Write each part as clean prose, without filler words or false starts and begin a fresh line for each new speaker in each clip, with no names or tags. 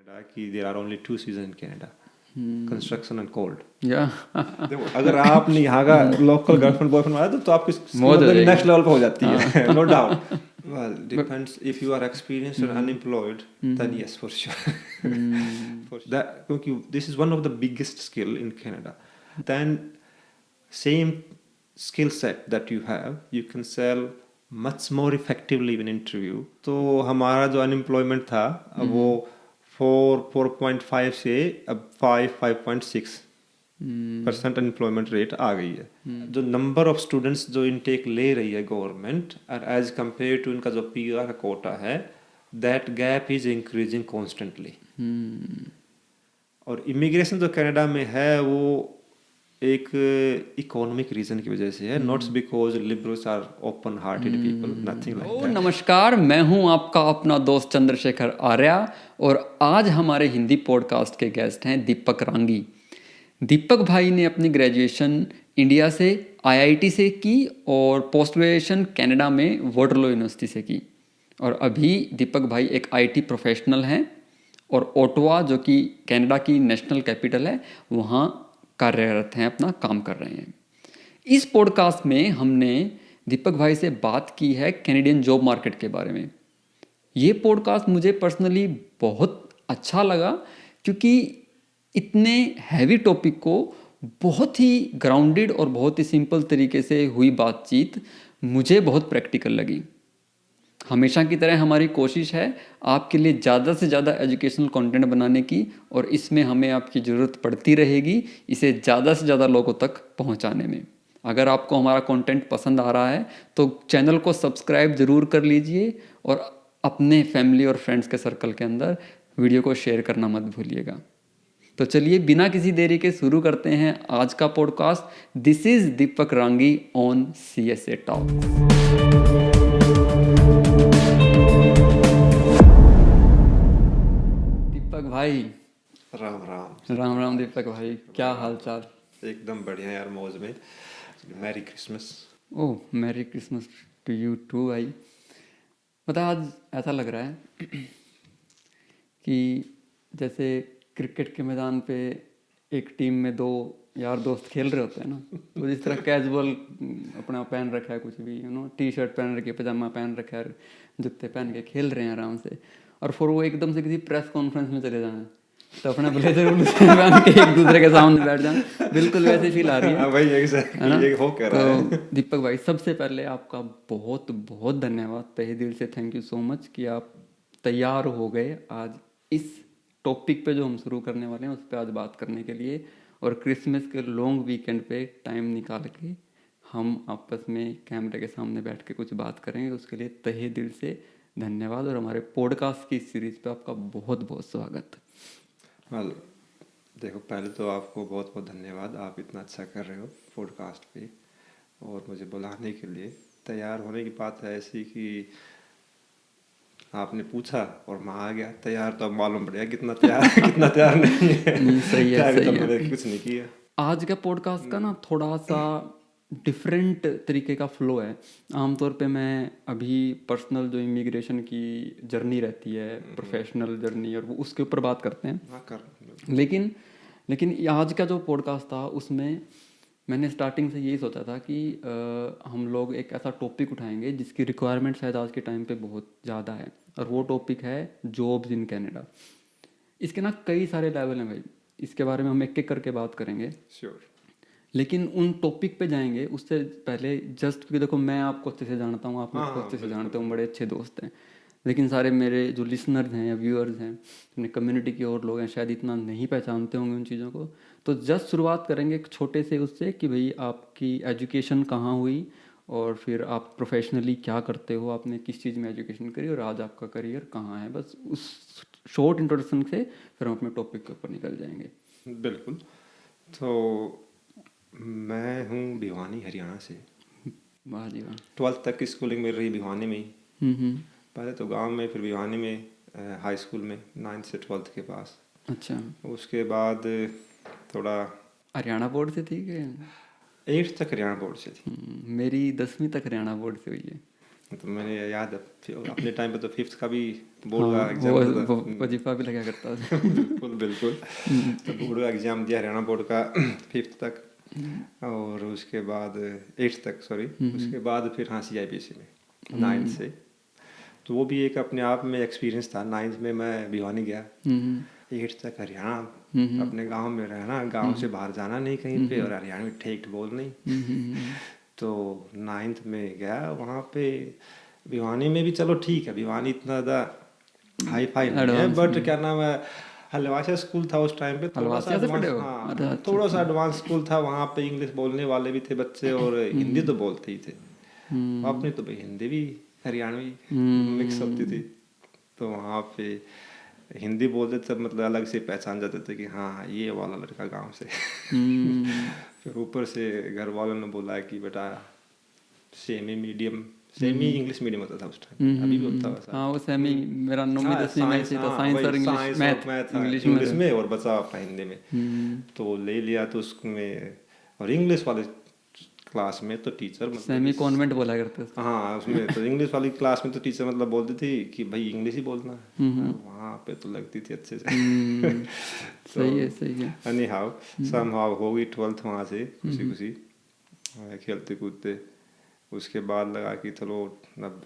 कि there are only two season in Canada, construction and cold.
या
देखो अगर आपने यहाँ का लोकल गर्लफ्रेंड बॉयफ्रेंड वाला तो आपकी
मौज हो जाएगी।
नेक्स्ट लेवल पे हो जाती है, no doubt. Well depends, if you are experienced और unemployed then yes for sure. क्योंकि this is one of the biggest skill in Canada. Then same skill set that you have you can sell much more effectively in interview। तो हमारा जो unemployment था अब वो 4.5 से अब 5.6% अनएम्प्लॉयमेंट रेट आ गई है। जो नंबर ऑफ स्टूडेंट्स जो इनटेक ले रही है गवर्नमेंट और एज कम्पेयर टू इनका जो पीआर का कोटा है, that gap is increasing constantly. और इमिग्रेशन जो कनाडा में है वो एक इकोनॉमिक रीजन की वजह से है, not because liberals are open hearted people, nothing like that.
नमस्कार, मैं हूं आपका अपना दोस्त चंद्रशेखर आर्या और आज हमारे हिंदी पॉडकास्ट के गेस्ट हैं दीपक रांगी। दीपक भाई ने अपनी ग्रेजुएशन इंडिया से आईआईटी से की और पोस्ट ग्रेजुएशन कनाडा में वाटरलू यूनिवर्सिटी से की। और अभी दीपक भाई एक आईटी प्रोफेशनल हैं और ओटावा जो कि कनाडा की नेशनल कैपिटल है वहाँ कार्यरत हैं, अपना काम कर रहे हैं। इस पॉडकास्ट में हमने दीपक भाई से बात की है कैनेडियन जॉब मार्केट के बारे में। ये पॉडकास्ट मुझे पर्सनली बहुत अच्छा लगा क्योंकि इतने हैवी टॉपिक को बहुत ही ग्राउंडेड और बहुत ही सिंपल तरीके से हुई बातचीत मुझे बहुत प्रैक्टिकल लगी। हमेशा की तरह हमारी कोशिश है आपके लिए ज़्यादा से ज़्यादा एजुकेशनल कंटेंट बनाने की और इसमें हमें आपकी ज़रूरत पड़ती रहेगी इसे ज़्यादा से ज़्यादा लोगों तक पहुंचाने में। अगर आपको हमारा कंटेंट पसंद आ रहा है तो चैनल को सब्सक्राइब ज़रूर कर लीजिए और अपने फैमिली और फ्रेंड्स के सर्कल के अंदर वीडियो को शेयर करना मत भूलिएगा। तो चलिए बिना किसी देरी के शुरू करते हैं आज का podcast. This is Deepak Rangi on CSA talk. भाई
राम राम।
राम राम दीपक भाई, क्या हाल चाल?
एकदम बढ़िया यार, मौज में। Merry Christmas.
Oh, merry Christmas to you too भाई। पता है आज ऐसा लग रहा है कि जैसे क्रिकेट के मैदान पे एक टीम में दो यार दोस्त खेल रहे होते हैं ना, तो जिस तरह कैजुअल अपना पहन रखा है कुछ भी टी शर्ट पहन रखी है, पजामा पहन रखा है, जूते पहन के खेल रहे हैं आराम से, और फिर वो एकदम से किसी प्रेस कॉन्फ्रेंस में चले जाएं तो अपने ब्लेजर पहन के एक दूसरे के सामने बैठ जाएं, बिल्कुल वैसे फील आ रही है
भाई, है ना? हो कह रहा है।
तो दीपक भाई सबसे पहले आपका बहुत बहुत धन्यवाद, तहे दिल से थैंक यू सो मच कि आप तैयार हो गए आज इस टॉपिक पे जो हम शुरू करने वाले हैं उस पर आज बात करने के लिए, और क्रिसमस के लॉन्ग वीकेंड पे टाइम निकाल के हम आपस में कैमरे के सामने बैठ के कुछ बात करेंगे। उसके लिए तहे दिल से धन्यवाद और हमारे पॉडकास्ट की सीरीज पे आपका बहुत बहुत स्वागत।
वेल देखो, पहले तो आपको बहुत बहुत धन्यवाद, आप इतना अच्छा कर रहे हो पॉडकास्ट पे और मुझे बुलाने के लिए। तैयार होने की बात है ऐसी कि आपने पूछा और मैं आ गया तैयार, तो अब मालूम पड़ेगा कितना तैयार कितना तैयार नहीं है।
नहीं, सही है, सही है।
मैंने कुछ नहीं किया।
आज का पॉडकास्ट का ना थोड़ा सा डिफरेंट तरीके का फ्लो है। आमतौर पे मैं अभी पर्सनल जो इमिग्रेशन की जर्नी रहती है, प्रोफेशनल जर्नी, और वो उसके ऊपर बात करते हैं। लेकिन आज का जो पॉडकास्ट था उसमें मैंने स्टार्टिंग से यही सोचा था कि हम लोग एक ऐसा टॉपिक उठाएंगे जिसकी रिक्वायरमेंट शायद आज के टाइम पे बहुत ज़्यादा है, और वो टॉपिक है जॉब्स इन कनाडा। इसके ना कई सारे लेवल हैं भाई, इसके बारे में हम एक एक करके बात करेंगे।
श्योर।
लेकिन उन टॉपिक पे जाएंगे उससे पहले जस्ट क्योंकि देखो मैं आपको अच्छे से जानता हूँ, आप मेरे को अच्छे से जानते हो, बड़े अच्छे दोस्त हैं, लेकिन सारे मेरे जो लिसनर्स हैं या व्यूअर्स हैं, अपने कम्युनिटी के और लोग हैं, शायद इतना नहीं पहचानते होंगे उन चीज़ों को। तो जस्ट शुरुआत करेंगे एक छोटे से उससे कि भाई आपकी एजुकेशन कहाँ हुई और फिर आप प्रोफेशनली क्या करते हो, आपने किस चीज़ में एजुकेशन करी और आज आपका करियर कहाँ है। बस उस शॉर्ट इंट्रोडक्शन से फिर हम अपने टॉपिक के ऊपर निकल जाएंगे।
बिल्कुल। तो मैं हूँ भिवानी, हरियाणा से।
वाह जी वाह।
12th तक की स्कूलिंग मेरी रही भिवानी में ही। पहले तो गांव में, फिर भिवानी में हाई स्कूल में 9th से 12th के पास।
अच्छा।
उसके बाद थोड़ा
हरियाणा बोर्ड से थी कि
8th तक हरियाणा बोर्ड से थी।
मेरी 10वीं तक हरियाणा बोर्ड से हुई है।
तो मैंने याद है अपने टाइम पे तो 5th का भी बोर्ड का एग्जाम
वो
था।
वजीफा भी लगा करता था।
बिल्कुल बिल्कुल। तो बोर्ड का एग्जाम दिया हरियाणा बोर्ड का 5th तक, और उसके बाद 8th तक, सॉरी, उसके बाद फिर हाँ CIBSE में 9th से। तो वो भी एक अपने आप में एक्सपीरियंस था। 9th में मैं भिवानी गया, 8th तक हरियाणा, अपने गांव में रहना, गांव से बाहर जाना नहीं कहीं पे, और हरियाणा में ठेठ बोल नहीं। तो 9th में गया वहाँ पे। भिवानी में भी चलो ठीक है, भिवानी इतना ज़्यादा हाई फाई नहीं है, बट क्या नाम है, हलवासिया स्कूल था उस टाइम पे, थोड़ा सा
हलवासिया से
एडवांस,
पढ़े हो?
हाँ
अरे अच्छा,
थोड़ा सा एडवांस स्कूल था। वहाँ पे इंग्लिश बोलने वाले भी थे बच्चे, और हिंदी तो बोलते ही थे। अपनी तो भाई हिंदी भी हरियाणवी मिक्स होती थी, तो वहाँ पे हिंदी बोलते तब मतलब अलग से पहचान जाते थे कि हाँ ये वाला लड़का गांव से। फिर ऊपर से घर वालों ने बोला कि बेटा सेमी इंग्लिश मीडियम होता था उस टाइम, अभी भी होता है
हाँ वो सेमी, मेरा 9वीं
हाँ
10वीं में
साइंस,
से था,
हाँ
साइंस
वही
और इंग्लिश,
साइंस और
मैथ
मैथ
इंग्लिश
इंग्लिश में, और बचा अपना हिंदी में। तो ले लिया तो उसमें, और इंग्लिश वाले क्लास में तो टीचर मतलब
सेमी कॉन्वेंट बोला करते थे।
हाँ उसमें तो इंग्लिश वाली क्लास में तो टीचर मतलब बोलती थी कि भाई इंग्लिश ही बोलना है। वहाँ पे तो लगती थी अच्छे से। तो
सही है, सही है।
एनी हाउ सम हाउ हो गई 12th वहाँ से खुशी खुशी, खेलते कूदते। उसके बाद लगा कि चलो अब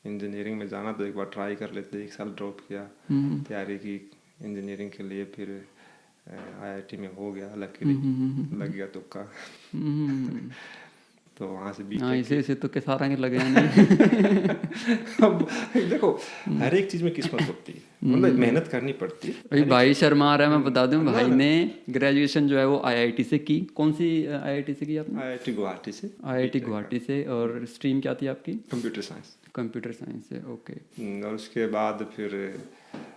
इंजीनियरिंग में जाना तो एक बार ट्राई कर लेते। 1 साल ड्रॉप किया, तैयारी की इंजीनियरिंग के लिए, फिर IIT में हो गया, लकीली लग गया तुक्का। तो वहाँ से
हाँ
बीटेक
इसे तो के सारा लगे हैं नहीं।
अब देखो हर एक चीज में किस्मत होती है, मतलब मेहनत करनी पड़ती है।
भाई भाई शर्मा आ रहा है, मैं बता दूं,
ना
भाई
ना
ने ग्रेजुएशन जो है वो IIT से की। कौन सी IIT से की आपने?
IIT गुवाहाटी से
IIT गुवाहाटी से। और स्ट्रीम क्या थी आपकी?
Computer science.
कंप्यूटर साइंस से, ओके।
और उसके बाद फिर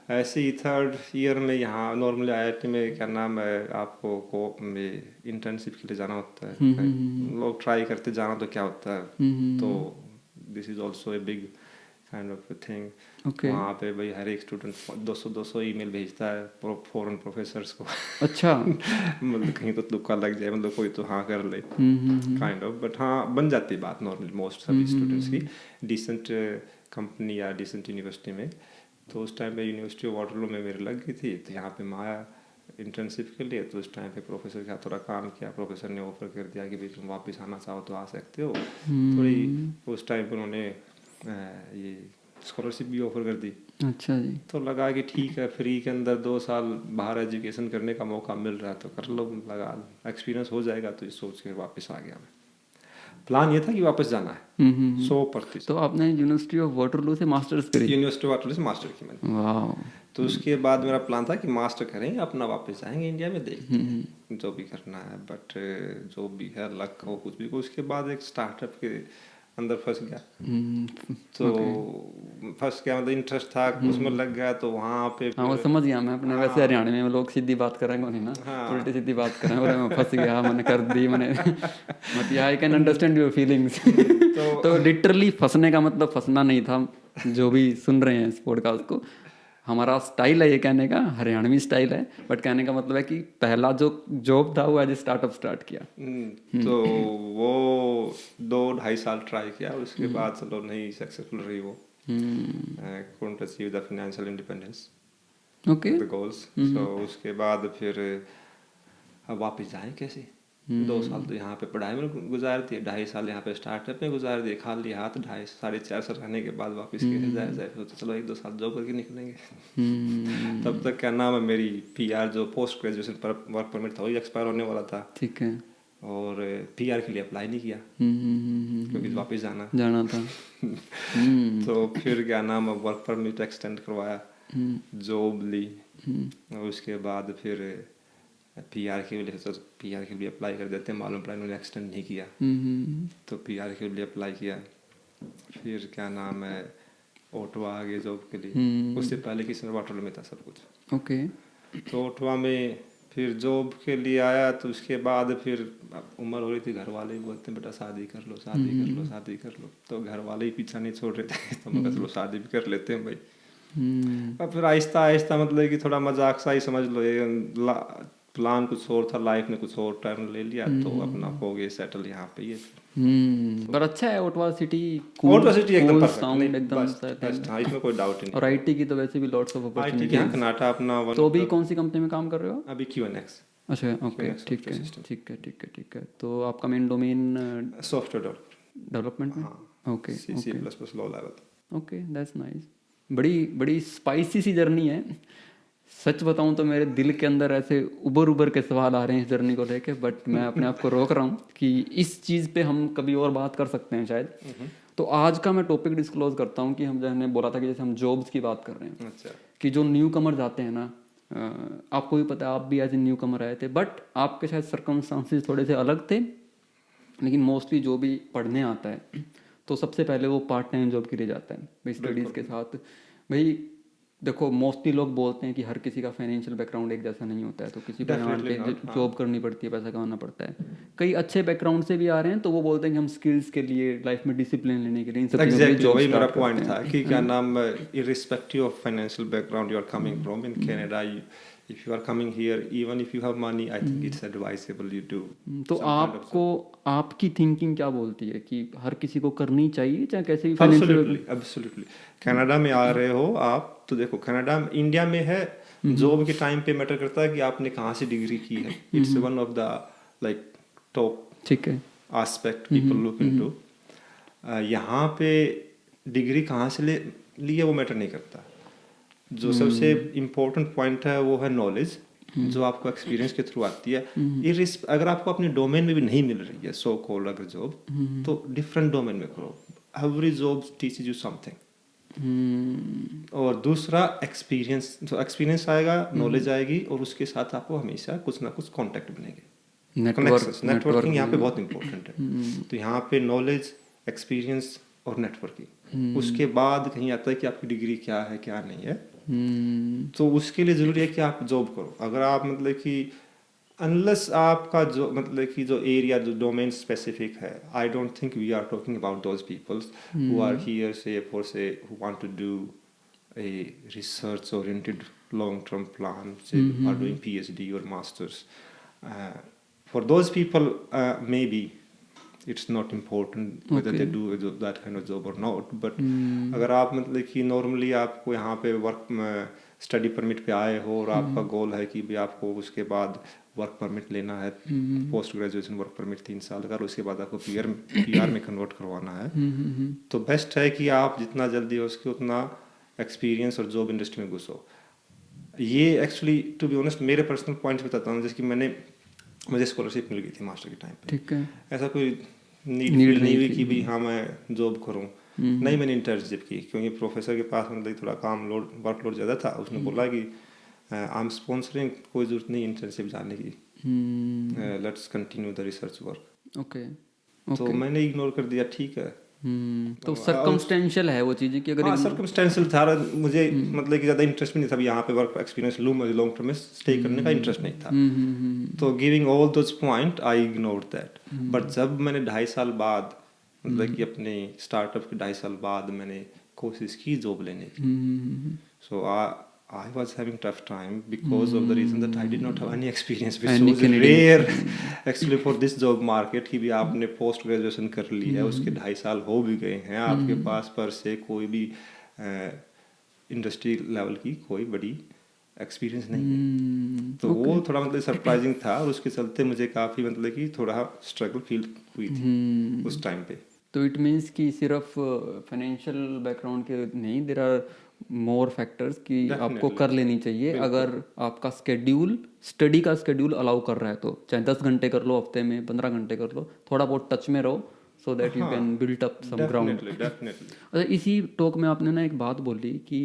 ऐसे ही 3rd ईयर में यहाँ नॉर्मली IIT में क्या नाम है, आपको को में इंटर्नशिप के लिए जाना होता है। लोग ट्राई करते जाना तो क्या होता है, तो this is also a big kind of thing.
Okay.
वहाँ पे भाई हर एक स्टूडेंट 200 ईमेल भेजता है फॉरेन प्रोफेसर्स को।
अच्छा।
मतलब कहीं तो तुक्का लग जाए, मतलब कोई तो हाँ कर ले काइंड ऑफ, बट हाँ बन जाती है बात नॉर्मली मोस्ट सभी स्टूडेंट्स की डिसेंट कंपनी या डिसेंट यूनिवर्सिटी में। तो उस टाइम पे यूनिवर्सिटी ऑफ वाटरलू में मेरे लग गई थी, तो यहाँ पे मैं आया इंटर्नशिप के लिए। तो उस टाइम पे प्रोफेसर का थोड़ा काम किया, प्रोफेसर ने ऑफर कर दिया कि भाई तुम वापस आना चाहो तो आ सकते हो। थोड़ी उस टाइम पर उन्होंने ये स्कॉलरशिप भी ऑफर कर दी।
अच्छा जी।
तो लगा कि ठीक है, फ्री के अंदर 2 साल बाहर एजुकेशन करने का मौका मिल रहा है तो कर लो, लगा एक्सपीरियंस हो जाएगा। तो ये सोच के वापस आ गया मैं। प्लान ये था कि वापस जाना है 100%।
तो आपने यूनिवर्सिटी ऑफ वाटरलू से मास्टर्स करी?
यूनिवर्सिटी ऑफ वाटरलू से मास्टर की मैंने।
वाह।
तो उसके बाद मेरा प्लान था कि मास्टर करेंगे, अपना वापस जाएंगे इंडिया में, देखते हैं जो भी करना है। बट जो भी है लक हो कुछ भी हो। उसके बाद एक स्टार्टअप के अंदर फंस गया। तो फंस गया मतलब इंटरेस्ट था उसमें लग गया, तो वहाँ पे
हाँ वो समझ गया मैं अपने। वैसे हरियाणा में लोग सीधी बात करेंगे नहीं ना, उल्टी सीधी बात करें, बोले मैं फंस गया, मैंने कर दी मैंने। मतलब I can understand your feelings. तो लिटरली फंसने का मतलब फंसना नहीं था। जो भी सुन रहे हैं इस पॉडकास्ट को, हमारा स्टाइल है ये कहने का, हरियाणवी स्टाइल है, बट कहने का मतलब है कि पहला जो जॉब था वो एज ए स्टार्टअप स्टार्ट किया।
तो वो 2-2.5 साल ट्राई किया। उसके बाद चलो नहीं सक्सेसफुल रही वो। couldn't achieve the financial independence,
okay.
the goals. So उसके बाद फिर अब वापस जाएं कैसे। 2 साल तो यहाँ पे पढ़ाई में गुजार दिए, 2.5 साल यहाँ पे स्टार्टअप में गुजार दिए, खाली हाथ 2.5-4.5 साल रहने के बाद वापस कैसे जाए। तो चलो 1-2 साल जॉब करके निकलेंगे। तब तक क्या नाम है, मेरी PR जो पोस्ट ग्रेजुएशन वर्क परमिट था वही एक्सपायर होने वाला था।
ठीक है।
और PR के लिए अप्लाई नहीं किया क्योंकि वापस
जाना था।
तो फिर क्या नाम है, वर्क परमिट एक्सटेंड करवाया, जॉब ली। और उसके बाद फिर PR के लिए, तो PR के लिए अप्लाई कर देते हैं, मालूम पड़ा इन्होंने एक्सटेंड नहीं किया। तो PR के लिए अप्लाई किया। फिर क्या नाम है, ओटवा आ गए जॉब के लिए। उससे पहले किसनर वाटरलू में था सब कुछ।
ओके।
तो ओटवा में फिर जॉब के लिए आया। तो उसके बाद फिर उम्र हो रही थी, घर वाले ही बोलते हैं बेटा शादी कर लो, शादी कर लो, शादी कर लो। तो घर वाले ही पीछा नहीं छोड़ रहे थे। तो मैं चलो शादी भी कर लेते हैं भाई। और फिर आहिस्ता आहिस्ता मतलब कि थोड़ा मजाक सा ही समझ लो, ये प्लान कुछ और था, लाइफ ने कुछ और टर्न ले लिया, तो अपना हो गए सेटल यहाँ पे ये।
पर अच्छा है ओटावा सिटी,
ओटावा सिटी एकदम
कूल
परफेक्ट,
साउंड
नहीं
एकदम
बेस्ट, हाँ इसमें कोई डाउट ही
और
नहीं।
आईटी की तो वैसे भी लॉट्स ऑफ
आईटी के
अपॉर्चुनिटीज।
यहाँ कनाडा अपना वन
तो अभी कौन सी कंपनी में काम कर रहे हो?
अभी QNX।
अच्छा ओके,
QNX
ठीक है
सॉफ्टवेयर सिस्टम,
ठीक है ठीक है ठीक है। तो आपका मेन डोमेन
सॉफ्टवेयर
डेवलपमेंट में?
हाँ,
okay
C++
okay
low level.
Okay, that's nice. बड़ी बड़ी स्पाइसी सी जर्नी है। सच बताऊं तो मेरे दिल के अंदर ऐसे उबर उबर के सवाल आ रहे हैं इस जर्नी को लेके, बट मैं अपने आप को रोक रहा हूँ कि इस चीज़ पे हम कभी और बात कर सकते हैं शायद। तो आज का मैं टॉपिक डिस्क्लोज करता हूँ कि हमने बोला था कि जैसे हम जॉब्स की बात कर रहे हैं,
अच्छा,
कि जो न्यू कमर जाते हैं ना, आपको भी पता है आप भी एज ए न्यू कमर आए थे, बट आपके शायद सर्कमस्टांसेस थोड़े से अलग थे, लेकिन मोस्टली जो भी पढ़ने आता है तो सबसे पहले वो पार्ट टाइम जॉब के लिए जाता है भाई, स्टडीज़ के साथ। भाई देखो, मोस्टली लोग बोलते हैं कि हर किसी का फाइनेंशियल बैकग्राउंड एक जैसा नहीं होता है, तो किसी को यहाँ पे जॉब करनी पड़ती है, पैसा कमाना पड़ता है। कई अच्छे बैकग्राउंड से भी आ रहे हैं तो वो बोलते हैं कि हम स्किल्स के लिए, लाइफ में डिसिप्लिन लेने के लिए, इन सब चीज़ों के लिए जॉब
वही मेरा
स्टार्ट
पॉइंट
करते
था
हैं।
कि क्या नाम, irrespective of financial background you are coming from in Canada, if you are coming here, even if you have money, I think it's advisable you do
तो
some kind of
आपको, आपकी thinking क्या बोलती है कि हर किसी को करनी चाहिए चाहे कैसे भी फाइनेंशियल?
एब्सोल्युटली। कनाडा में आ रहे हो आप तो देखो, कनाडा इंडिया में है, जॉब के टाइम पे मैटर करता है कि आपने कहाँ से डिग्री की है। It's one of the like top,
ठीक है,
आस्पेक्ट पीपल लुक इनटू। यहाँ पे डिग्री कहाँ से ली है वो मैटर नहीं करता। जो सबसे इम्पोर्टेंट पॉइंट है वो है नॉलेज, जो आपको एक्सपीरियंस के थ्रू आती है। अगर आपको अपने डोमेन में भी नहीं मिल रही है सो कॉल्ड अगर जॉब, तो डिफरेंट डोमेन में करो। Every job teaches you something. और दूसरा एक्सपीरियंस, जो एक्सपीरियंस आएगा, नॉलेज आएगी, और उसके साथ आपको हमेशा कुछ ना कुछ कॉन्टेक्ट बनेंगे। नेटवर्किंग यहाँ पे बहुत इंपॉर्टेंट है। तो यहाँ पे नॉलेज, एक्सपीरियंस और नेटवर्किंग, उसके बाद कहीं आता है कि आपकी डिग्री क्या है क्या नहीं है। तो उसके लिए ज़रूरी है कि आप जॉब करो। अगर आप मतलब कि अनलेस आपका जो मतलब कि जो एरिया, जो डोमेन स्पेसिफिक है, I don't think we are talking about those peoples who are here से फॉर से who want to do a research oriented long term plan, say are doing PhD or masters. For those people, maybe it's not important whether they do that kind of job or not, but अगर आप मतलब कि normally आपको यहाँ पे work study permit पे आए हो और आपका गोल है कि भी आपको उसके बाद वर्क परमिट लेना है, पोस्ट ग्रेजुएशन वर्क परमिट 3 साल का, और उसके बाद आपको PR में कन्वर्ट करवाना है, तो बेस्ट है कि आप जितना जल्दी हो सके उतना एक्सपीरियंस और जॉब इंडस्ट्री में घुसो। ये एक्चुअली टू बी ऑनेस्ट मेरे पर्सनल पॉइंट्स बताता हूँ, जैसे कि मुझे स्कॉलरशिप मिल गई थी मास्टर के टाइम पे।
ठीक है,
ऐसा कोई नीड नहीं हुई कि भाई हाँ मैं जॉब करूँ। नहीं, मैंने इंटर्नशिप की, क्योंकि प्रोफेसर के पास मतलब थोड़ा काम लोड, वर्कलोड ज़्यादा था। उसने बोला कि आई एम स्पॉन्सरिंग, कोई ज़रूरत नहीं इंटर्नशिप जाने की, let's continue the research work.
Okay,
तो मैंने इग्नोर कर दिया, ठीक है।
तो सर्कमस्टेंशियल है वो चीज़ें कि अगर
हाँ, सर्कमस्टेंशियल था। मुझे मतलब कि ज़्यादा इंटरेस्ट भी नहीं था, यहाँ पे वर्क एक्सपीरियंस लूँ, मुझे लॉन्ग टर्म में स्टे करने का इंटरेस्ट नहीं था। तो giving all those point I ignored that. But जब मैंने 2.5 साल बाद मतलब कि अपने स्टार्टअप के 2.5 साल बाद मैंने कोशिश की जॉब लेने की, सो I was having tough time because of the reason that I did not have any experience, which was rare actually for this job market। कि भी आपने पोस्ट ग्रेजुएशन कर ली है, उसके 2.5 साल हो भी गए हैं, आपके पास पर से कोई भी इंडस्ट्री लेवल की कोई बड़ी एक्सपीरियंस नहीं है। तो वो थोड़ा मतलब सरप्राइजिंग था, और उसके चलते मुझे काफ़ी मतलब कि थोड़ा स्ट्रगल फील हुई थी उस टाइम पे।
तो इट मीन्स कि सिर्फ फाइनेंशियल बैकग्राउंड के नहीं, देयर आर मोर फैक्टर्स कि आपको कर लेनी चाहिए। अगर आपका स्केड्यूल, स्टडी का स्केड्यूल अलाउ कर रहा है तो चाहे 10 घंटे कर लो हफ्ते में, 15 घंटे कर लो, थोड़ा बहुत टच में रहो, so that you can build up some ground. अच्छा, इसी टॉक में आपने ना एक बात बोली कि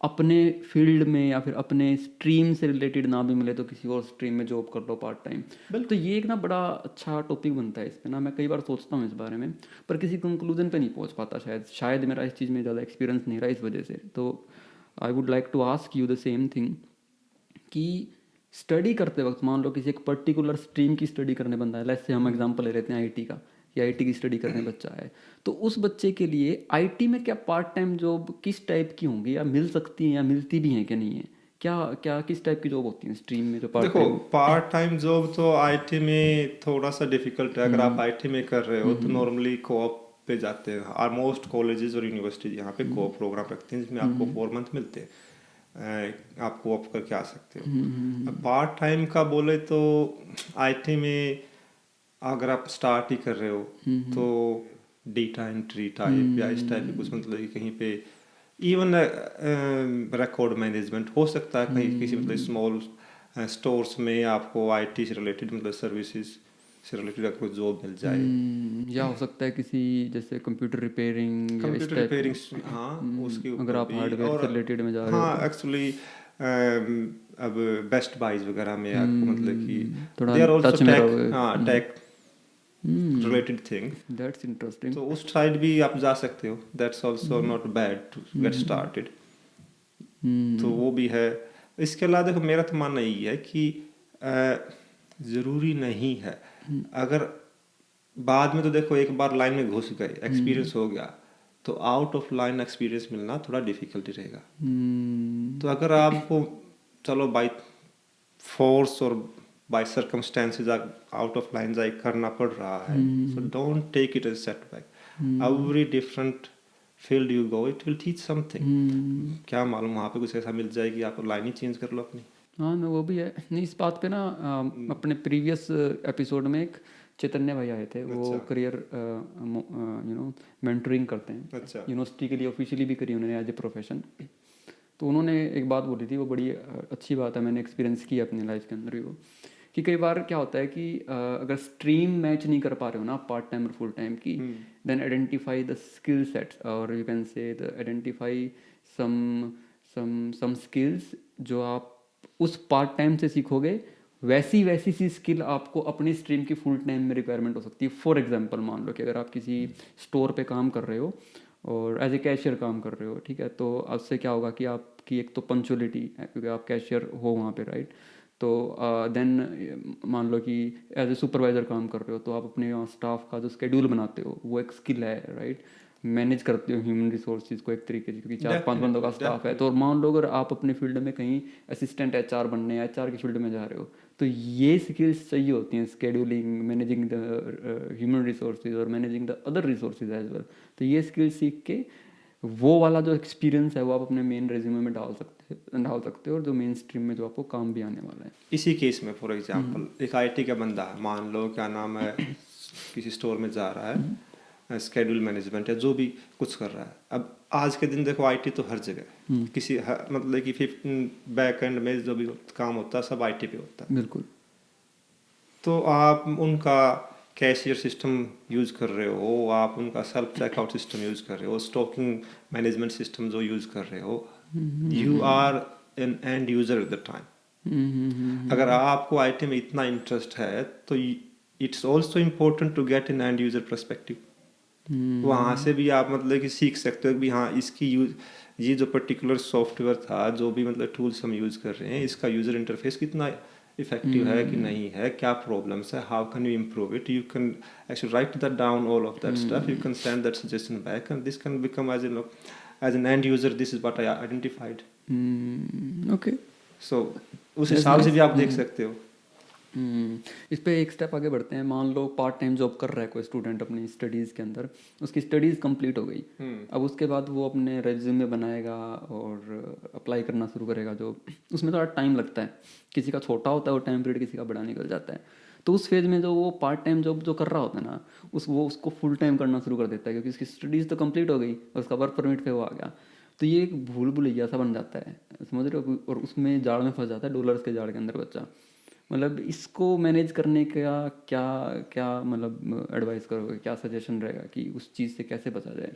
अपने फील्ड में या फिर अपने स्ट्रीम से रिलेटेड ना भी मिले तो किसी और स्ट्रीम में जॉब कर लो पार्ट टाइम। तो ये एक ना बड़ा अच्छा टॉपिक बनता है। इस पे ना मैं कई बार सोचता हूँ इस बारे में, पर किसी कंक्लूजन पे नहीं पहुँच पाता। शायद मेरा इस चीज़ में ज़्यादा एक्सपीरियंस नहीं रहा इस वजह से। तो I would like to ask you the same thing कि स्टडी करते वक्त मान लो किसी एक पर्टिकुलर स्ट्रीम की स्टडी करने बंदा है, लेट्स से हम एग्जांपल ले लेते हैं आईटी का, कि आईटी की स्टडी करने बच्चा है, तो उस बच्चे के लिए आईटी में क्या पार्ट टाइम जॉब किस टाइप की होंगी, या मिल सकती हैं या मिलती भी हैं कि नहीं है? क्या क्या किस टाइप की जॉब होती है स्ट्रीम में जो पार्ट
देखो
टाइम?
पार्ट टाइम जॉब तो आईटी में थोड़ा सा डिफिकल्ट है। अगर आप आईटी में कर रहे हो तो नॉर्मली कोऑप पे जाते हैं। ऑलमोस्ट कॉलेजेस और यूनिवर्सिटीज यहाँ पे कोऑप प्रोग्राम रखते हैं जिसमें आपको 4 मंथ मिलते हैं। आप कोऑप करके आ सकते हो। पार्ट टाइम का बोले तो आईटी में अगर आप स्टार्ट ही कर रहे हो तो डेटा एंट्री टाइप या इस टाइप की कुछ, मतलब कि कहीं पे इवन रिकॉर्ड मैनेजमेंट हो सकता है कहीं किसी मतलब स्मॉल स्टोर्स में आपको आईटी से रिलेटेड मतलब सर्विसेज से रिलेटेड आपको जॉब मिल जाए।
या हो सकता है किसी जैसे कंप्यूटर रिपेयरिंग या इस
कंप्यूटर
टाइप।
रिपेयरिंग, हाँ उसके
अगर
ऊपर
आप
भी।
हार्डवेयर
और
से रिलेटेड में जा रहे हो
हाँ
तो
एक्चुअली अब बेस्ट बाइज वगैरह में आपको मतलब कि
थोड़ा
दे आर ऑल्सो
टच में
टेक,
रहोगे।
हाँ tech related thing.
That's interesting.
तो उस साइड भी आप जा सकते हो। That's also not bad to get started. तो वो भी है। इसके अलावा देखो मेरा तो मानना यही है कि ज़रूरी नहीं है। अगर बाद में तो देखो एक बार लाइन में घुस गए, एक्सपीरियंस हो गया, तो आउट ऑफ लाइन एक्सपीरियंस मिलना थोड़ा डिफिकल्टी रहेगा। तो अगर आपको चलो बाई फोर्स और by circumstances out of line जाए करना पड़ रहा है, so don't take it as setback. Every different field you go it will teach something. क्या मालूम वहाँ पे कुछ ऐसा मिल जाए कि आप लाइन ही चेंज कर लो अपनी।
हाँ ना वो भी है। नहीं इस बात पे ना अपने प्रीवियस एपिसोड में एक चैतन्य भाई आए थे। वो
अच्छा
करियर यू नो मेंटरिंग करते हैं।
अच्छा
यूनिवर्सिटी के लिए ऑफिशियली भी करी उन्होंने एज ए प्रोफेशन। तो उन्होंने एक बात बोली थी, वो बड़ी अच्छी बात है, मैंने एक्सपीरियंस किया अपनी लाइफ के अंदर भी वो, कि कई बार क्या होता है कि अगर स्ट्रीम मैच नहीं कर पा रहे हो ना पार्ट टाइम और फुल टाइम की, then identify the skill sets और you can say the identify some some skills जो आप उस पार्ट टाइम से सीखोगे, वैसी वैसी सी स्किल आपको अपनी स्ट्रीम की फुल टाइम में रिक्वायरमेंट हो सकती है। फॉर एग्जांपल मान लो कि अगर आप किसी स्टोर पे काम कर रहे हो और एज ए कैशियर काम कर रहे हो, ठीक है, तो उससे क्या होगा कि आपकी एक तो पंचुअलिटी है क्योंकि आप कैशियर हो वहाँ पे, राइट। तो देन मान लो कि एज ए सुपरवाइज़र काम कर रहे हो तो आप अपने स्टाफ का जो स्केड्यूल बनाते हो वो एक स्किल है, राइट। मैनेज करते हो ह्यूमन रिसोर्सेज को एक तरीके से, क्योंकि 4-5 बंदों का स्टाफ है। तो और मान लो अगर आप अपने फील्ड में कहीं असिस्टेंट एचआर बनने या एचआर की फील्ड में जा रहे हो, तो ये स्किल्स चाहिए होती हैं, scheduling, managing the human resources और managing the other resources as well. तो ये स्किल सीख के वो वाला जो एक्सपीरियंस है वो आप अपने मेन रेज्यूमे में डाल सकते हो और जो मेन स्ट्रीम में जो आपको काम भी आने वाला है।
इसी केस में फॉर एग्जांपल एक आईटी का बंदा है, मान लो क्या नाम है, किसी स्टोर में जा रहा है, स्केड्यूल मैनेजमेंट या जो भी कुछ कर रहा है। अब आज के दिन देखो आईटी तो हर जगह किसी मतलब कि 15 बैक एंड में जो भी काम होता है सब आईटी पे होता है।
बिल्कुल।
तो आप उनका कैशियर सिस्टम यूज़ कर रहे हो, आप उनका सेल्फ चेकआउट सिस्टम यूज़ कर रहे हो, स्टॉकिंग मैनेजमेंट सिस्टम जो यूज़ कर रहे हो, you are an end user at the time. अगर आपको आईटी में इतना इंटरेस्ट है तो it's also important to get in end user perspective. वहाँ से भी आप मतलब कि सीख सकते हो कि हाँ इसकी यूज, ये जो पर्टिकुलर सॉफ्टवेयर था, जो भी मतलब टूल्स हम यूज़ कर रहे हैं, इसका यूज़र इंटरफेस कितना इफेक्टिव है कि नहीं है, क्या प्रॉब्लम्स है, how can you improve it. You can actually write that down, all of that stuff, you can send that suggestion back and this can become as an end user, this is what I identified.
Okay.
So उस हिसाब से भी आप देख सकते हो।
इस पे एक स्टेप आगे बढ़ते हैं। मान लो पार्ट टाइम जॉब कर रहा है कोई स्टूडेंट अपनी स्टडीज़ के अंदर, उसकी स्टडीज़ कंप्लीट हो गई। अब उसके बाद वो अपने रेज्यूमे बनाएगा और अप्लाई करना शुरू करेगा जॉब। उसमें थोड़ा टाइम लगता है, किसी का छोटा होता है वो टाइम पीरियड, किसी का बड़ा निकल जाता है। तो उस फेज में जो वो पार्ट टाइम जॉब जो कर रहा होता है ना, वो उसको फुल टाइम करना शुरू कर देता है क्योंकि उसकी स्टडीज़ तो कंप्लीट हो गई और उसका वर्क परमिट पे वो आ गया। तो ये एक भूल भुलैया सा बन जाता है, समझ रहे हो, और उसमें जाड़ में फंस जाता है, डॉलर्स के जाड़ के अंदर बच्चा। मतलब इसको मैनेज करने का क्या क्या मतलब एडवाइस करोगे, क्या सजेशन रहेगा कि उस चीज़ से कैसे बचा जाए?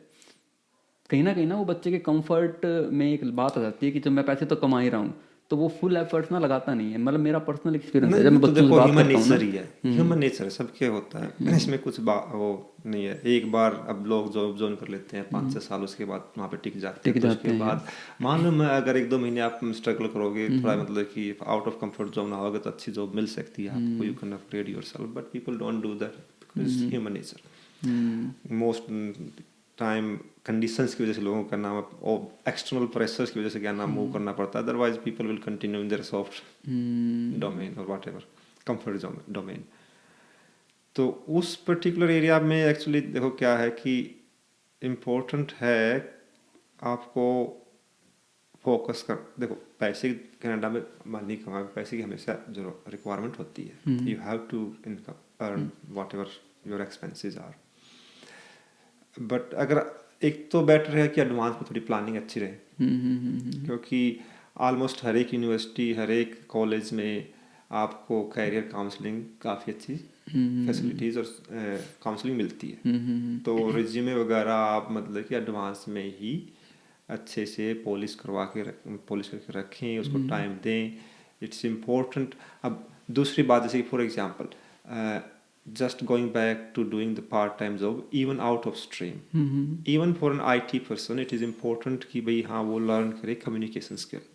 कहीं ना वो बच्चे के कंफर्ट में एक बात आ जाती है कि जब मैं पैसे तो कमा ही रहा हूँ तो वो फुल एफर्ट्स ना लगाता नहीं है। मतलब मेरा पर्सनल एक्सपीरियंस है, जब
नहीं
मैं
तो
बच्चों से
देखो
बात
ह्यूमन
करता हूँ ना।
नेचर ही है, ह्यूमन नेचर सबके होता है, इसमें कुछ वो नहीं है। एक बार अब लोग जॉब ज्वाइन कर लेते हैं 5-6 साल, उसके बाद वहाँ पे टिक जाते हैं। तो उसके बाद मान लो मैं अगर 1-2 महीने आप स्ट्रगल करोगे थोड़ा, मतलब कि आउट ऑफ कंफर्ट जोन आओगे तो अच्छी जॉब मिल सकती है आपको, you can upgrade yourself, but people don't do that because human nature. Most time conditions की वजह से लोगों का नाम और एक्सटर्नल प्रेशर्स की वजह से क्या नाम मूव करना पड़ता है, otherwise people will continue in their soft domain और व्हाट एवर कंफर्ट डोमेन। तो उस पर्टिकुलर एरिया में एक्चुअली देखो क्या है कि इम्पोर्टेंट है आपको फोकस कर। देखो पैसे कनाडा में मनी कमा पैसे की हमेशा जो रिक्वायरमेंट होती है, you have to income earn whatever your expenses are. But अगर एक तो बेटर है कि एडवांस में थोड़ी प्लानिंग अच्छी रहे, क्योंकि ऑलमोस्ट हर एक यूनिवर्सिटी हर एक कॉलेज में आपको कैरियर काउंसलिंग काफ़ी अच्छी फैसिलिटीज़ और काउंसलिंग मिलती है। तो रिज्यूमे वगैरह आप मतलब कि एडवांस में ही अच्छे से पॉलिश करके रखें, उसको टाइम दें, इट्स इम्पोर्टेंट। अब दूसरी बात जैसे कि for example just going back to doing the part-time job even out of stream, even for an IT person it is important कि भाई हाँ वो learn करे communication skill,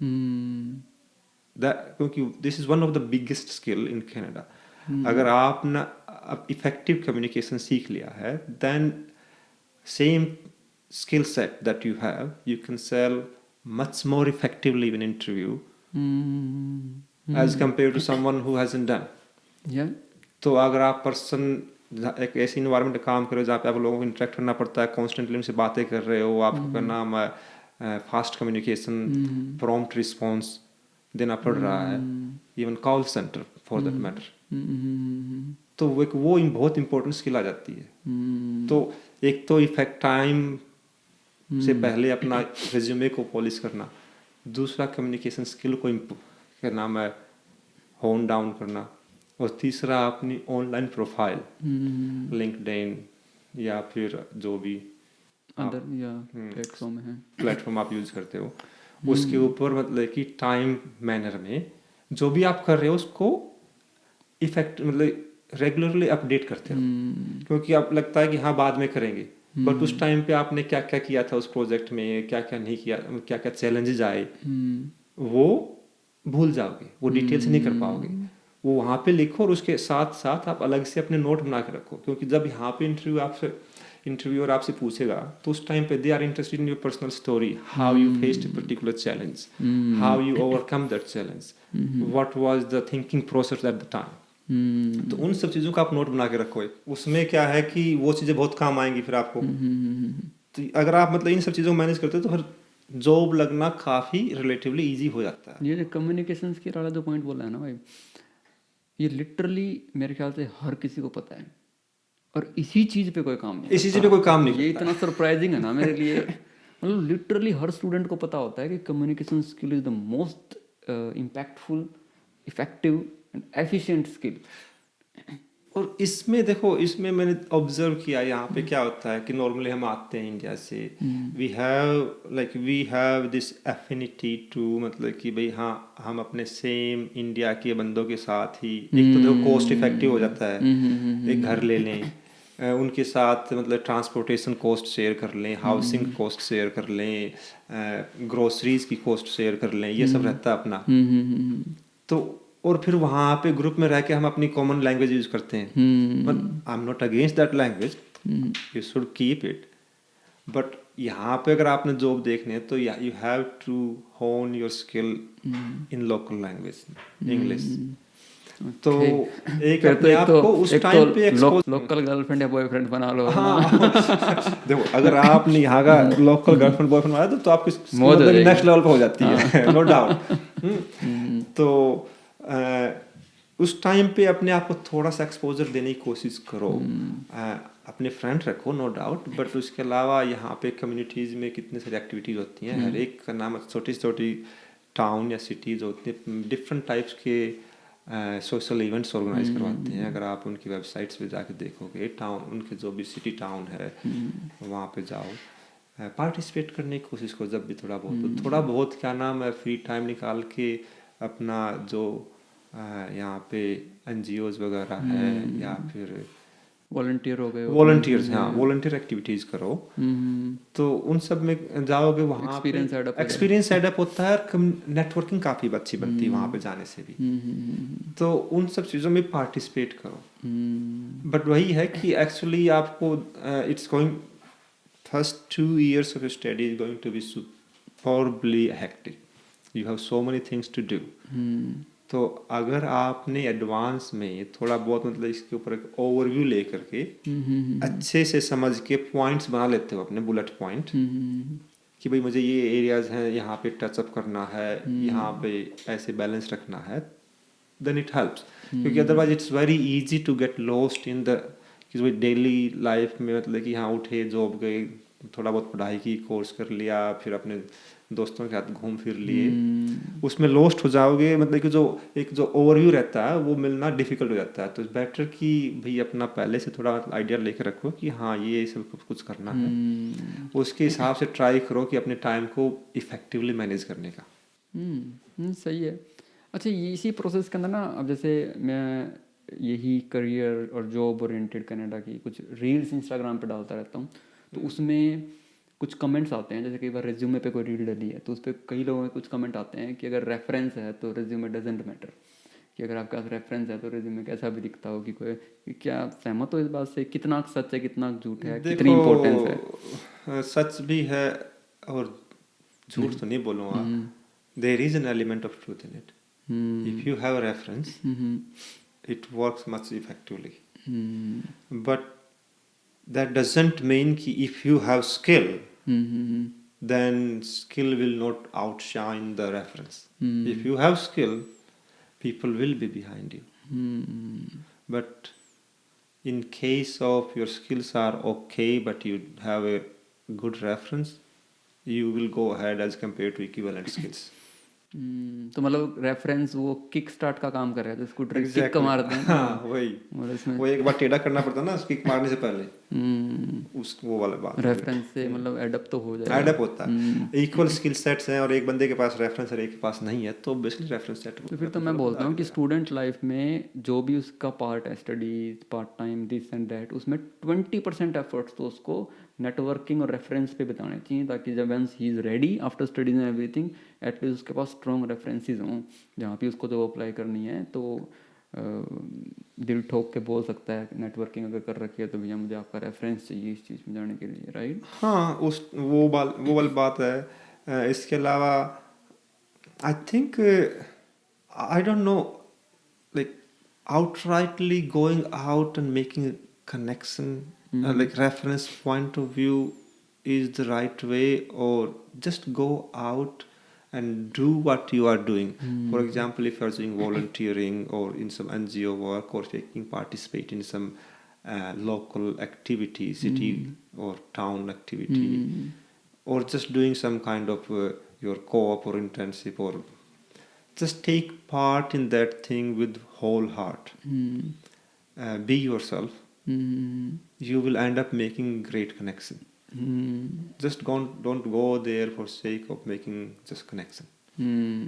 that क्योंकि this is one of the biggest skill in Canada। अगर आप ना effective communication सीख लिया है, then same skill set that you have you can sell much more effectively in interview as compared to someone who hasn't done।
yeah।
तो अगर आप person एक ऐसी इन्वायरमेंट में काम कर रहे हो जहाँ पे आप लोगों को इंटरेक्ट करना पड़ता है, कॉन्स्टेंटली उनसे बातें कर रहे हो, आपको करना फास्ट कम्युनिकेशन, प्रॉम्प्ट रिस्पॉन्स देना पड़ रहा है, even call centre for that matter, तो वो बहुत इंपॉर्टेंट स्किल आ जाती है। तो एक तो इफेक्ट टाइम से पहले अपना रिज्यूमे को पॉलिश करना, दूसरा कम्युनिकेशन स्किल को क्या नाम है होन डाउन करना, और तीसरा अपनी ऑनलाइन प्रोफाइल लिंक्डइन या फिर जो भी
अदर या
प्लेटफॉर्म आप यूज करते हो उसके ऊपर मतलब कि टाइम मैनर में जो भी आप कर रहे हो उसको इफेक्ट मतलब रेगुलरली अपडेट करते रहो, क्योंकि आप लगता है कि हाँ बाद में करेंगे, बट उस टाइम पे आपने क्या क्या किया था उस प्रोजेक्ट में, क्या क्या नहीं किया, क्या क्या चैलेंजेस आए, वो भूल जाओगे, वो डिटेल से नहीं कर पाओगे। वो वहाँ पे लिखो और उसके साथ साथ आप अलग से अपने नोट बना के रखो, क्योंकि जब यहाँ पे इंटरव्यूअर आपसे पूछेगा तो उस टाइम पे they are interested in your personal story, how you faced a particular challenge, how you overcome that challenge, what was the thinking process at the time. तो उन सब चीज़ों का आप नोट बना के रखो, उसमें क्या है कि वो चीज़ें बहुत काम आएंगी फिर आपको। तो अगर आप मतलब इन सब चीज़ों को मैनेज करते हो तो फिर जॉब लगना काफ़ी रिलेटिवली ईजी हो जाता है।
ये जो कम्युनिकेशन स्किल वाला जो पॉइंट बोला है ना भाई, ये लिटरली मेरे ख्याल से हर किसी को पता है, और इसी चीज़ पे कोई काम नहीं,
इसी चीज़ पे कोई काम नहीं।
ये इतना सरप्राइजिंग है ना मेरे लिए। मतलब लिटरली हर स्टूडेंट को पता होता है कि communication skill is the most impactful, effective and efficient skill.
और इसमें देखो, इसमें मैंने ऑब्जर्व किया यहाँ पे क्या होता है कि नॉर्मली हम आते हैं इंडिया से, we have this affinity to मतलब कि भाई हाँ हम अपने सेम इंडिया के बंदों के साथ ही, एक तो देखो कॉस्ट इफेक्टिव हो जाता है, एक घर ले लें उनके साथ, मतलब ट्रांसपोर्टेशन कॉस्ट शेयर कर लें, हाउसिंग कॉस्ट शेयर कर लें, ग्रोसरीज की कॉस्ट शेयर कर लें, ये सब रहता है अपना। तो और फिर वहाँ पे ग्रुप में रह के हम अपनी कॉमन लैंग्वेज यूज करते हैं, but I am not against that language, you should keep it, but यहाँ पे अगर आपने जॉब देखने है तो यू हैव टू होन your skill in local language, English. तो एक अपने आप को उस टाइम पे
लोकल गर्लफ्रेंड या बॉयफ्रेंड बना लो।
हाँ देखो अगर आपने यहाँ का लोकल गर्लफ्रेंड बॉयफ्रेंड बनाया तो आपकी नेक्स्ट लेवल पे हो जाती है, नो डाउट। तो उस टाइम पे अपने आप को थोड़ा सा एक्सपोजर देने की कोशिश करो, अपने फ्रेंड रखो नो डाउट, बट उसके अलावा यहाँ पे कम्युनिटीज़ में कितने सारी एक्टिविटीज़ होती हैं, हर एक का नाम छोटी छोटी टाउन या सिटीज़ होती हैं, डिफरेंट टाइप्स के सोशल इवेंट्स ऑर्गेनाइज करवाते हैं। अगर आप उनकी वेबसाइट्स पे जाके देखोगे, टाउन उनके जो भी सिटी टाउन है वहाँ पे जाओ, पार्टिसिपेट करने की कोशिश करो जब भी थोड़ा बहुत, तो थोड़ा बहुत क्या नाम है फ्री टाइम निकाल के अपना जो यहाँ पे NGOs वगैरह हैं या फिर
वॉलंटियर हो गए,
वॉलंटियर्स, हाँ वॉलंटियर एक्टिविटीज़ करो, तो उन सब में जाओगे, वहाँ एक्सपीरियंस एडअप होता है, नेटवर्किंग काफ़ी अच्छी बनती है वहाँ पे जाने से भी, तो उन सब चीज़ों में पार्टिसिपेट करो। बट वही है कि एक्चुअली आपको it's going first 2 years of your study is going to be superbly hectic. You have so many things to do. तो अगर आपने एडवांस में थोड़ा बहुत मतलब इसके ऊपर एक ओवरव्यू लेकर के अच्छे से समझ के पॉइंट्स बना लेते हो अपने बुलेट पॉइंट कि भाई मुझे ये एरियाज हैं, यहाँ पे टचअप करना है, यहाँ पे ऐसे बैलेंस रखना है, देन इट हेल्प्स. क्योंकि otherwise it's very easy to get lost in the कि डेली लाइफ में मतलब कि यहाँ उठे, जॉब गए, थोड़ा बहुत पढ़ाई की, कोर्स कर लिया, फिर अपने दोस्तों के साथ घूम फिर लिए, उसमें लॉस्ट हो जाओगे. मतलब कि जो ओवरव्यू रहता है वो मिलना डिफिकल्ट हो जाता है. तो बेटर कि भाई अपना पहले से थोड़ा आइडिया लेकर रखो कि हाँ ये सब कुछ करना है, उसके हिसाब से ट्राई करो कि अपने टाइम को इफेक्टिवली मैनेज करने का.
सही है. अच्छा, इसी प्रोसेस के अंदर ना, अब जैसे मैं यही करियर और जॉब ओरिएंटेड कनाडा की कुछ रील्स इंस्टाग्राम पे डालता रहता हूँ, तो उसमें कुछ कमेंट्स आते हैं. जैसे कई बार रेज्यूमे पे कोई रील डली है तो उस पर कई लोगों के कुछ कमेंट आते हैं कि अगर रेफरेंस है तो रेज्यूमे डजेंट मैटर, कि अगर आपके पास रेफरेंस है तो रेज्यूमे कैसा भी दिखता हो, कि कोई, क्या सहमत हो इस बात से? कितना सच है, कितना झूठ है, कितनी इम्पोर्टेंस है?
सच भी है और झूठ तो नहीं बोलूँगा. There is an element of truth in it. If you have a reference it works much effectively. But that doesn't mean कि if you have skill, then skill will not outshine the reference. If you have skill, people will be behind you. But in case of your skills are okay, but you have a good reference, you will go ahead as compared to equivalent skills.
तो मतलब reference वो kick start का काम कर रहा है, तो इसको किक का मारते हैं.
हाँ वही, वो एक बार टेढ़ा करना पड़ता है ना किक मारने से पहले. वो वाला बात
रेफरेंस से मतलब एडअप तो हो जाएगा,
एडअप होता है. इक्वल स्किल सेट्स हैं और एक बंदे के पास रेफरेंस है, एक के पास नहीं है, तो बेसिकली रेफरेंस सेट.
तो फिर तो मैं बोलता हूँ कि स्टूडेंट लाइफ में जो भी उसका पार्ट है, studies, part time, this and that, उसमें 20% एफर्ट्स तो उसको नेटवर्किंग और रेफरेंस पे बताने चाहिए, ताकि जब once he is ready after studies and everything, at least उसके पास स्ट्रॉन्ग रेफरेंसेस हों जहाँ पे उसको जब अप्लाई करनी है तो दिल ठोक के बोल सकता है. नेटवर्किंग अगर कर रखी है तो भैया मुझे आपका रेफरेंस चाहिए इस चीज़ में जाने के लिए, राइट?
हाँ, वो वाली बात है. इसके अलावा I think I don't no, like outrightly going out and making a connection, like reference point of view is the right way, or just go out and do what you are doing. For example, if you are doing volunteering or in some NGO work, or participate in some local activity, city or town activity, or just doing some kind of your co-op or internship, or just take part in that thing with whole heart. Be yourself. You will end up making great connection. Just don't go there for sake of making just connection.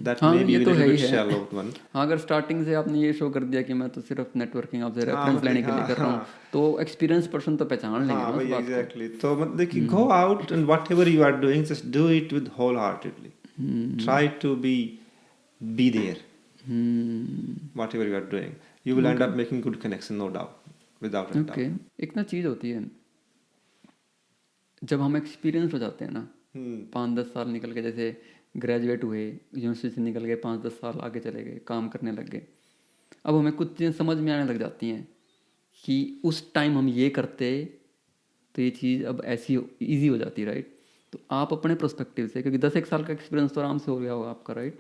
That may be a little bit shallow one.
हाँ, अगर starting से आपने ये show कर दिया कि मैं तो सिर्फ नेटवर्किंग आपसे रेफरेंस लेने के लिए कर रहा हूँ, तो एक्सपीरियंस पर्सन तो पहचान लेंगे ना उस बात को.
Exactly. तो मतलब कि go out and whatever you are doing, just do it with wholeheartedly. Try to be there. Whatever you are doing, you will end up making good connection, no doubt, without a doubt.
एक ना चीज़ होती है, जब हम experience हो जाते हैं ना, 5-10 साल निकल के, जैसे ग्रेजुएट हुए, यूनिवर्सिटी से निकल गए, 5-10 साल आगे चले गए, काम करने लग गए, अब हमें कुछ चीज़ें समझ में आने लग जाती हैं कि उस टाइम हम ये करते तो ये चीज़ अब ऐसी ईजी हो जाती, राइट? तो आप अपने प्रोस्पेक्टिव से, क्योंकि 10-1 साल का एक्सपीरियंस तो आराम से हो गया होगा आपका, राइट?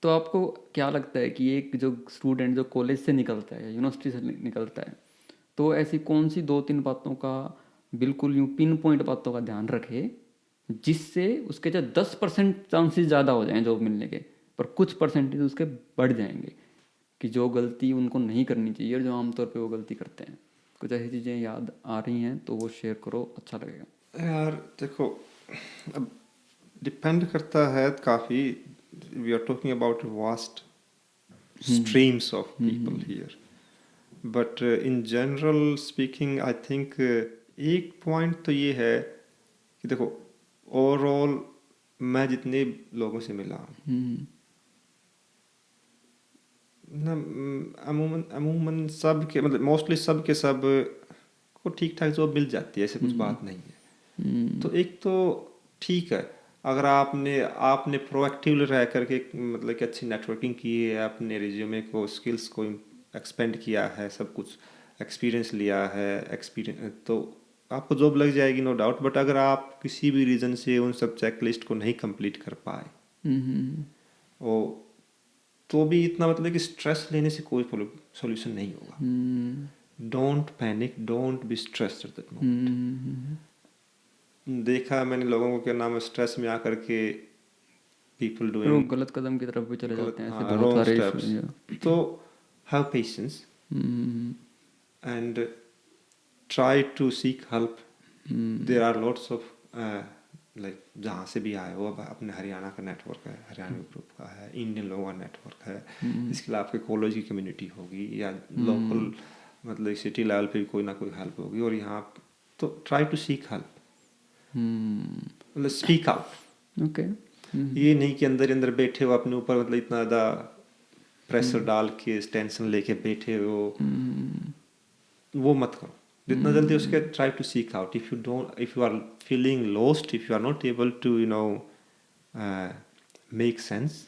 तो आपको क्या लगता है कि एक जो स्टूडेंट जो कॉलेज से निकलता है या यूनिवर्सिटी से निकलता है, तो ऐसी कौन सी 2-3 बातों का, बिल्कुल यूँ पिन पॉइंट बातों का ध्यान रखे जिससे उसके जो 10% चांसेस ज़्यादा हो जाएं जॉब मिलने के, पर कुछ परसेंटेज उसके बढ़ जाएंगे, कि जो गलती उनको नहीं करनी चाहिए और जो आमतौर पे वो गलती करते हैं? कुछ ऐसी चीज़ें याद आ रही हैं तो वो शेयर करो, अच्छा लगेगा.
यार देखो, अब डिपेंड करता है काफ़ी. We are talking about vast streams of people here. But in general speaking, I think एक पॉइंट तो ये है कि देखो, ओवरऑल मैं जितने लोगों से मिला ना, अमूमन सब के, मतलब मोस्टली सब के सब को ठीक ठाक जॉब मिल जाती है, ऐसे कुछ बात नहीं है. तो एक तो ठीक है, अगर आपने प्रोएक्टिव रह करके मतलब कि अच्छी नेटवर्किंग की है, अपने रिज्यूमे को स्किल्स को एक्सपेंड किया है, सब कुछ एक्सपीरियंस लिया है, एक्सपीरियंस तो आपको जॉब लग जाएगी नो डाउट। बट अगर आप किसी भी रीज़न से उन सब चेकलिस्ट को नहीं कंप्लीट कर पाए वो तो भी इतना मतलब कि स्ट्रेस लेने से कोई सॉल्यूशन नहीं होगा। Don't panic, don't be stressed at that moment. देखा मैंने लोगों को क्या नाम है स्ट्रेस में आकर के पीपल
फिर वो
डूइंग
गलत कदम की तरफ भी चले जाते हैं, ऐसे
हाँ
बहुत
रॉन्ग
सारे
स्टेप्स।
इश्यूज।
तो have patience and try to seek help. There are lots of like जहाँ से भी आए हो, अब अपने हरियाणा का नेटवर्क है, हरियाणवी ग्रुप का है, इंडियन लोगों का नेटवर्क है, इसके अलावा आपके कॉलेज की कम्युनिटी होगी या लोकल मतलब सिटी लेवल पे भी कोई ना कोई हेल्प होगी। और यहाँ तो ट्राई टू सीक हेल्प, मतलब स्पीक आउट।
ओके।
ये नहीं कि अंदर अंदर बैठे हो अपने ऊपर मतलब इतना ज़्यादा प्रेशर डाल के टेंशन लेके बैठे हो, वो मत करो। जितना जल्दी उसके try to seek out. If you are feeling lost, if you are not able to make sense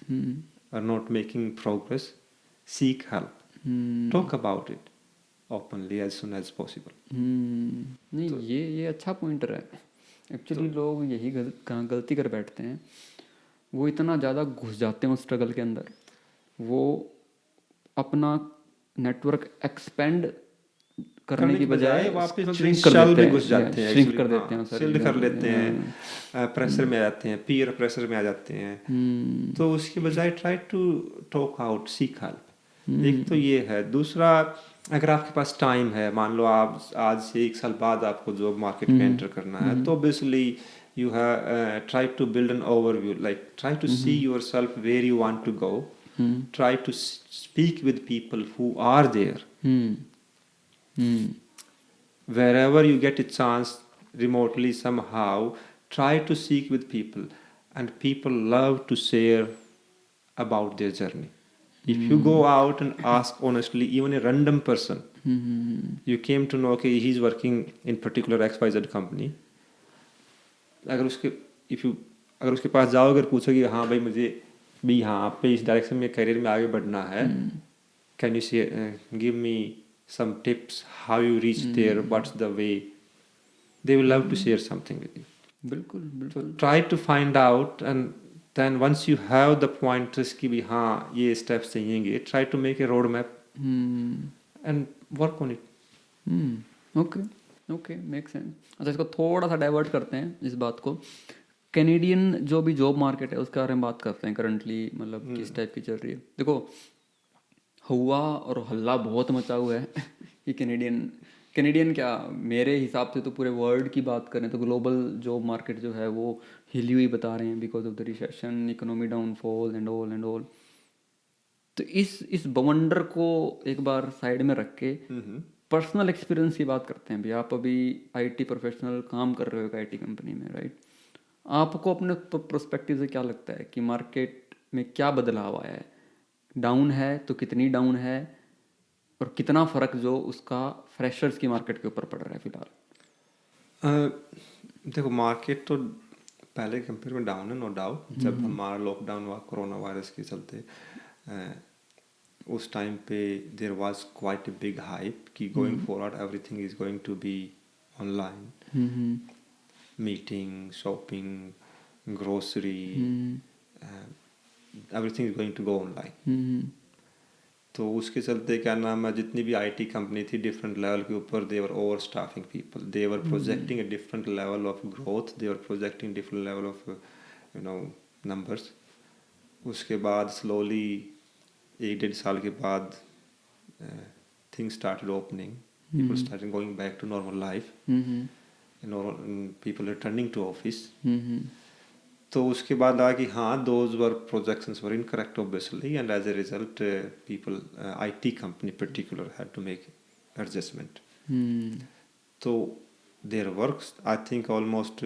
or not making progress, seek help. Talk about it openly as soon as possible.
नहीं
तो-
ये अच्छा pointer है। Actually लोग यही गलती कर बैठते हैं, वो इतना ज़्यादा घुस जाते हैं उस स्ट्रगल के अंदर, वो अपना नेटवर्क एक्सपेंड करने की बजाय
वापस
श्रिंक कर
शल
देते
में
हैं,
घुस जाते हैं,
श्रिंक
actually,
कर देते
हाँ,
हैं सारी
shield कर
चीज़ों
लेते
को।
हैं, प्रेशर में आ जाते हैं, पीयर प्रेशर में आ जाते हैं। तो उसके बजाय try to talk out, seek help. एक तो ये है। दूसरा, अगर आपके पास टाइम है, मान लो आप आज से 1 साल बाद आपको जॉब मार्केट में एंटर करना है, तो obviously you have try to build an overview, like try to see yourself where you want to go. Try to speak with people who are there. Wherever you get a chance remotely somehow, try to speak with people, and people love to share about their journey. If you go out and ask honestly, even a random person, you came to know, okay, he's working in particular XYZ company, अगर उसके अगर उसके पास जाओ, अगर पूछोगे हाँ भाई मुझे भी हाँ पे इस डायरेक्शन में करियर में आगे बढ़ना है, कैन यू से give me some tips how you reach there, what's the way, they will love to share something with you.
बिल्कुल
So
बिल्कुल।
try to find out, and then once you have the pointers कि भी हाँ ये steps चाहिएंगे, try to make a road map and work on it.
Okay okay, make sense. अच्छा, इसको थोड़ा सा डाइवर्ट करते हैं इस बात को। कैनेडियन जो भी जॉब मार्केट है उसके बारे में बात करते हैं करंटली, मतलब किस टाइप की चल रही है। देखो, हुआ और हल्ला बहुत मचा हुआ है कि कैनेडियन क्या, मेरे हिसाब से तो पूरे वर्ल्ड की बात करें तो ग्लोबल जॉब मार्केट जो है वो हिली हुई बता रहे हैं, because of the recession, economy downfall and all. तो इस बवंडर को एक बार साइड में रख के पर्सनल एक्सपीरियंस की बात करते हैं। भी आप अभी आईटी प्रोफेशनल काम कर रहे हो आईटी कंपनी में, राइट? आपको अपने प्रोस्पेक्टिव से क्या लगता है कि मार्केट में क्या बदलाव आया है? डाउन है तो कितनी डाउन है, और कितना फ़र्क जो उसका फ्रेशर्स की मार्केट के ऊपर पड़ रहा है फिलहाल?
देखो, मार्केट तो पहले कंपेयर में डाउन है, नो डाउट। जब हमारा लॉकडाउन हुआ कोरोना वायरस के चलते, उस टाइम पे there was quite a big hype कि going forward everything is going to be online, meeting, shopping, grocery, everything is going to go online. तो उसके चलते क्या नाम है, जितनी भी आईटी कंपनी थी डिफरेंट लेवल के ऊपर, they were over staffing people, they were projecting a different level of growth, they were projecting different level of numbers. उसके बाद स्लोली 1-1.5 साल के बाद things started opening, people started going back to normal life, people returning to office. तो उसके बाद आ कि हाँ, those were projections were incorrect obviously, and as a result people, IT company particular, had to make adjustment. तो there works, I think almost,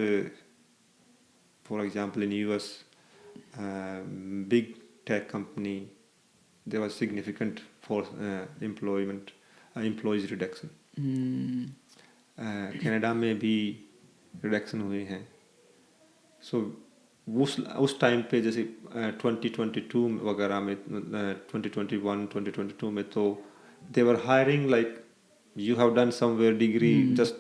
for example in US, big tech company, there was significant employees reduction. Canada में भी reduction हुए हैं. सो उस time पे जैसे 2022 वगैरह में 2021 2022 में तो they were hiring like you have done somewhere degree, just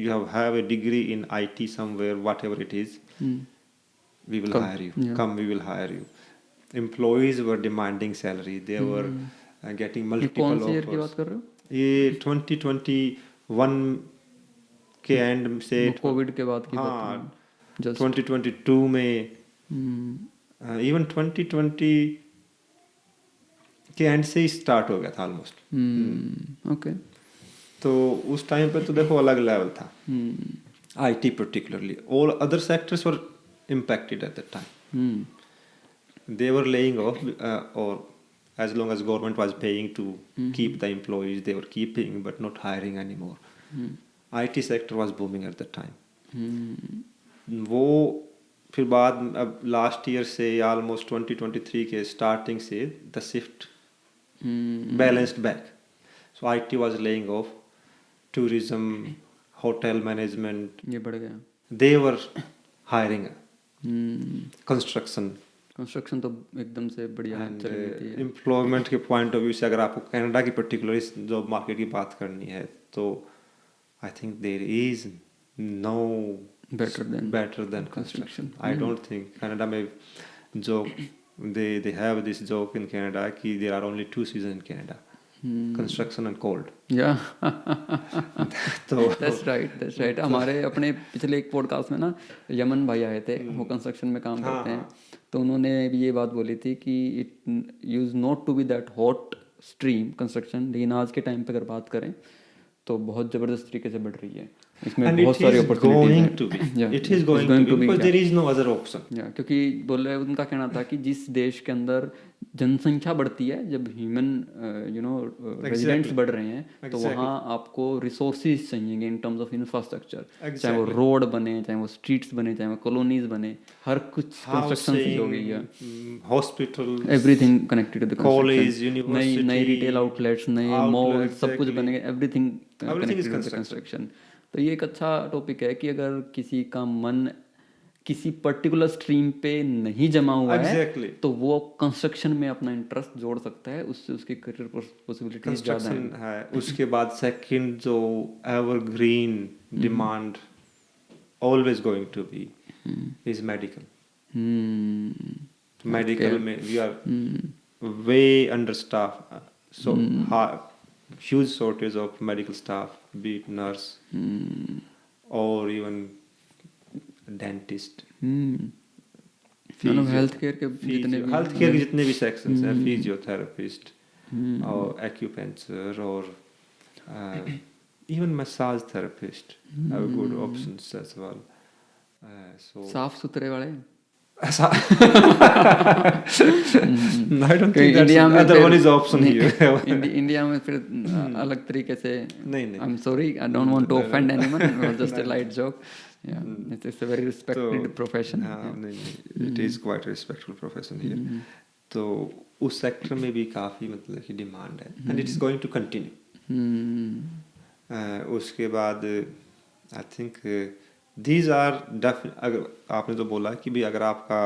you have a degree in IT somewhere, whatever it is, we will hire you. Come, we will hire you. Employees were demanding salary. They were getting multiple
कौन से year
offers.
की बात कर रहे हो?
ये 2021 के and से
कोविड के बाद की बात
हाँ
है. Just
2022 में इवन 2020 के एंड से ही स्टार्ट हो गया था ऑलमोस्ट.
ओके.
तो उस टाइम पे तो देखो अलग लेवल था. IT particularly, all other sectors were impacted at that time. They were laying off, or as long as government was paying to keep the employees, they were keeping but not hiring anymore. IT sector was booming at that time. वो फिर बाद अब last year से almost 2023 के starting से the shift balanced back. So IT was laying off, tourism, hotel management,
ये बढ़ गया.
they were hiring. Construction
तो एकदम से बढ़िया चल रही थी.
एम्प्लॉयमेंट के पॉइंट ऑफ व्यू से अगर आपको कनाडा की पर्टिकुलर इस जॉब मार्केट की बात करनी है तो I think there is no better than construction. I don't think Canada में job they have this joke in Canada कि there are only 2 seasons in Canada, construction and cold.
Yeah.
तो
that's right. हमारे अपने पिछले एक podcast में ना Yemen भाई आए थे, वो कंस्ट्रक्शन में काम करते हैं, तो उन्होंने भी ये बात बोली थी कि it use not to be that hot stream construction, लेकिन आज के टाइम पे अगर बात करें तो बहुत ज़बरदस्त तरीके से बढ़ रही है. इसमें बहुत सारी opportunities
it is going to be because there is no other option.
क्योंकि बोल रहे उनका कहना था कि जिस देश के अंदर जनसंख्या बढ़ती है, जब ह्यूमन रेजिडेंट्स बढ़ रहे हैं, तो वहाँ आपको रिसोर्सेज चाहिए इन टर्म्स ऑफ इंफ्रास्ट्रक्चर. चाहे वो रोड बने, चाहे वो स्ट्रीट्स बने, चाहे वो कॉलोनीज बने, हर कुछ कंस्ट्रक्शन से हो गई है.
Hospital,
everything connected to
college, university,
नई रिटेल आउटलेट्स, नए मॉल, सब कुछ बनेंगे. Everything connected to construction. तो ये एक अच्छा टॉपिक है कि अगर किसी का मन किसी पर्टिकुलर स्ट्रीम पे नहीं जमा हुआ है तो वो कंस्ट्रक्शन में अपना इंटरेस्ट जोड़ सकता है, उससे उसकी करियर पॉसिबिलिटीज ज़्यादा है.
उसके बाद सेकंड जो evergreen demand always going to be is medical. Medical में we are way under staff, so huge shortage of medical staff, be it nurse or even dentist.
Health care के
जितने भी sections हैं, फिजियोथेरेपिस्ट और acupuncture और even massage therapist have good options as well. So
साफ सुथरे वाले
I don't think that's the only option here.
India में फिर अलग तरीके से. नहीं. I'm sorry, I don't want to offend anyone. It was just a light joke. Yeah, it's a very respected profession.
It is quite a respectful profession here. तो उस sector में भी काफी मतलब की डिमांड है, and it is going to continue. उसके बाद I think these are अगर आपने तो बोला कि भी अगर आपका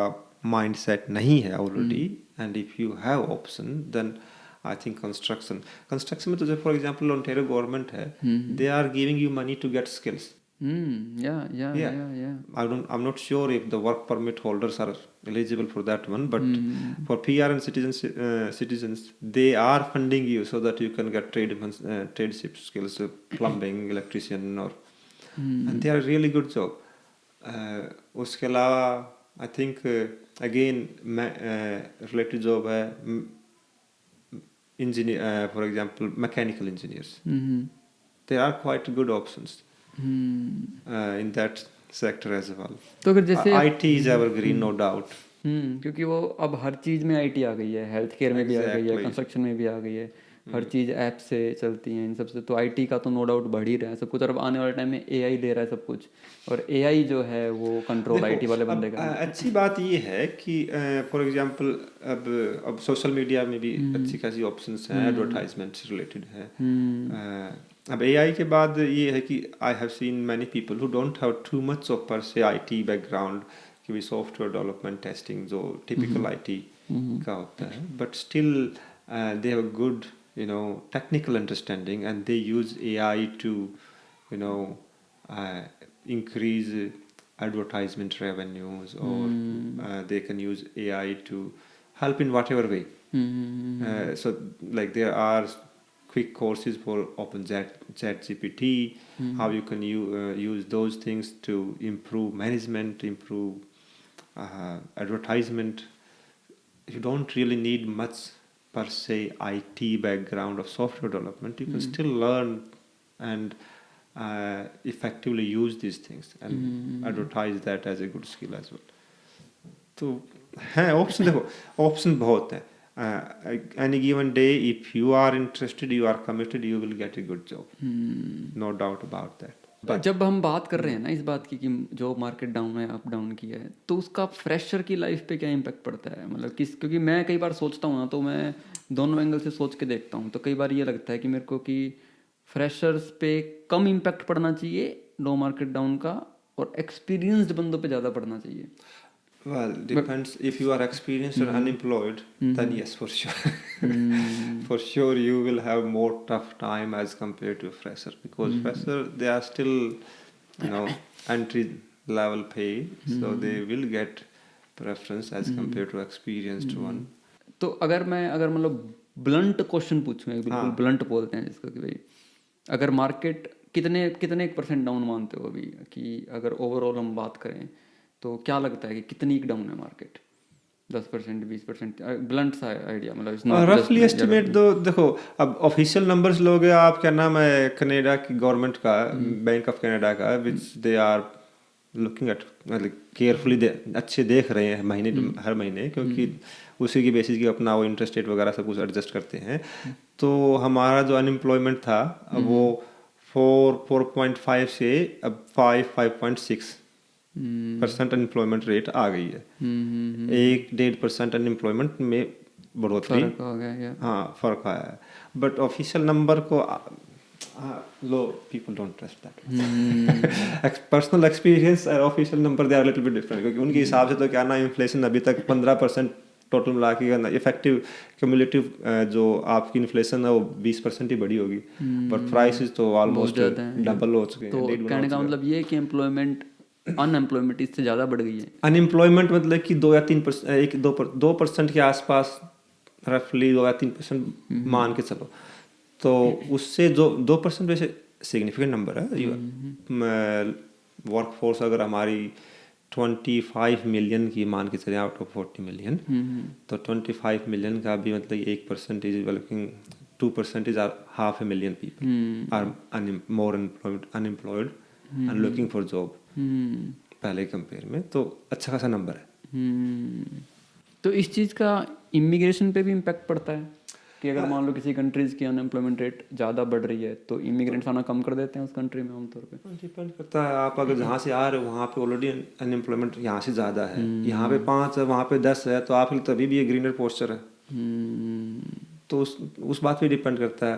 माइंड सेट नहीं है already and if you have option then I think construction में तो जैसे फॉर एग्जांपल ओंटारियो गवर्नमेंट है, they are giving you money to get skills. I'm not sure if the work permit holders are eligible for that one, but for PR and citizens they are funding you so that you can get tradeship skills, plumbing, electrician or and they are really good job. उसके अलावा I think again related job है engineer, for example mechanical engineers. There are quite good options in that sector as well.
तो अगर जैसे
IT is evergreen no doubt,
क्योंकि वो अब हर चीज़ में IT आ गई है, हेल्थ केयर में भी आ गई है, कंस्ट्रक्शन में भी आ गई है. हर चीज़ ऐप से चलती है इन सबसे, तो आईटी का तो नो डाउट बढ़ ही रहा है सब कुछ, और अब आने वाले टाइम में एआई दे रहा है सब कुछ, और एआई जो है वो कंट्रोल आईटी वाले बंदे का।
अच्छी बात ये है कि फॉर एग्जांपल अब सोशल मीडिया में भी अच्छी खासी ऑप्शंस हैं, एडवर्टाइजमेंट से रिलेटेड है। अब एआई के बाद ये है कि I have seen many people who don't have too much of पर से आईटी बैकग्राउंड, कि भी सॉफ्टवेयर डेवलपमेंट टेस्टिंग जो टिपिकल आईटी का होता है, but still they have good technical understanding, and they use AI to increase advertisement revenues, or they can use AI to help in whatever way. So like there are quick courses for ChatGPT, how you can use those things to improve management, improve advertisement. You don't really need much per se IT background of software development. You can still learn and effectively use these things and advertise that as a good skill as well. तो है option, देखो option बहुत है. Any given day, if you are interested, you are committed, you will get a good job. No doubt about that.
जब हम बात कर रहे हैं ना इस बात की कि जो मार्केट डाउन है, अप डाउन किया है, तो उसका फ्रेशर की लाइफ पे क्या इम्पैक्ट पड़ता है, मतलब क्योंकि मैं कई बार सोचता हूँ ना, तो मैं दोनों एंगल से सोच के देखता हूँ, तो कई बार ये लगता है कि मेरे को कि फ्रेशर्स पे कम इम्पैक्ट पड़ना चाहिए नो मार्केट डाउन का, और एक्सपीरियंस्ड बंदों पे ज़्यादा पड़ना चाहिए.
Well, depends. If you are experienced or unemployed, then yes, for sure. For sure, you will have more tough time as compared to a fresher, because fresher, they are still, entry level pay, so they will get preference as compared to experienced one.
तो अगर मतलब blunt question पूछूं, बिल्कुल blunt बोलते हैं जिसको, कि भाई अगर मार्केट कितने % डाउन मानते हो अभी, कि अगर ओवरऑल हम बात करें तो क्या लगता है कि कितनी डाउन है मार्केट? 10%, 20%, ब्लंट सा आइडिया, मतलब
रफली एस्टिमेट दो. देखो अब ऑफिशियल नंबर्स लोगे आप, क्या नाम है कनाडा की गवर्नमेंट का, बैंक ऑफ कनाडा का, विच दे आर लुकिंग एट, मतलब केयरफुली अच्छे देख रहे हैं महीने हर महीने, क्योंकि उसी की बेसिस की अपना वो इंटरेस्ट रेट वगैरह सब कुछ एडजस्ट करते हैं. तो हमारा जो अनएम्प्लॉयमेंट था अब वो 4.5 से अब 5.6% अनएम्प्लॉयमेंट रेट आ गई है. 1-1.5% अनएम्प्लॉयमेंट में बढ़ोतरी, हाँ फर्क आया है. बट ऑफिशियल नंबर को लो, people don't trust that. Personal experience और official number they are little bit different, क्योंकि उनके हिसाब से तो क्या ना इन्फ्लेशन अभी तक 15% टोटल मिला के इफेक्टिव क्यूमुलेटिव जो आपकी इन्फ्लेशन है वो 20% ही बढ़ी होगी, बट प्राइसेस तो ऑलमोस्ट डबल हो चुके हैं.
तो कहने का मतलब ये है कि एम्प्लॉयमेंट, अनएम्प्लॉयमेंट इससे ज़्यादा बढ़ गई है.
अनएम्प्लॉयमेंट मतलब कि 2 या 3%, 2% के आसपास, रफली 2 या 3% मान के चलो. तो उससे जो 2% वैसे सिग्निफिकेंट नंबर है. वर्क फोर्स अगर हमारी 25 मिलियन की मान के चले आउट ऑफ 40 मिलियन, तो 25 मिलियन का भी मतलब 1% is working, 2% is half a million people are more unemployed and looking for job. पहले कंपेयर में तो अच्छा खासा नंबर है.
तो इस चीज़ का इमिग्रेशन पे भी इम्पैक्ट पड़ता है कि अगर मान लो किसी कंट्रीज़ की अनएम्प्लॉयमेंट रेट ज़्यादा बढ़ रही है तो इमिग्रेंट्स आना कम कर देते हैं उस कंट्री में आमतौर पे.
डिपेंड करता है, आप अगर जहाँ से आ रहे हो वहाँ पे ऑलरेडी अनएम्प्लॉयमेंट यहाँ से ज़्यादा है, यहाँ पे 5 है वहाँ पे 10 है, तो आपके लिए तभी भी एक ग्रीनर पोस्चर है. तो उस बात पे डिपेंड करता है.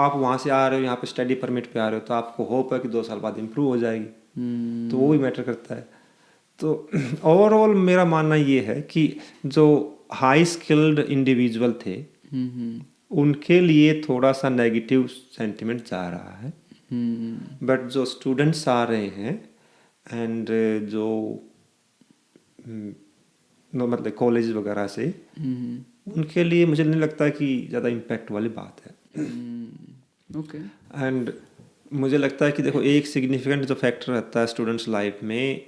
आप वहाँ से आ रहे हो, यहाँ पे स्टडी परमिट पे आ रहे हो, तो आपको होप है कि 2 साल बाद इम्प्रूव हो जाएगी, तो वो भी मैटर करता है. तो ओवरऑल मेरा मानना ये है कि जो हाई स्किल्ड इंडिविजुअल थे उनके लिए थोड़ा सा नेगेटिव सेंटिमेंट जा रहा है, बट जो स्टूडेंट्स आ रहे हैं एंड जो मतलब कॉलेज वगैरह से, उनके लिए मुझे नहीं लगता कि ज़्यादा इम्पैक्ट वाली बात है.
ओके.
एंड मुझे लगता है कि देखो एक सिग्निफिकेंट जो फैक्टर रहता है स्टूडेंट्स लाइफ में,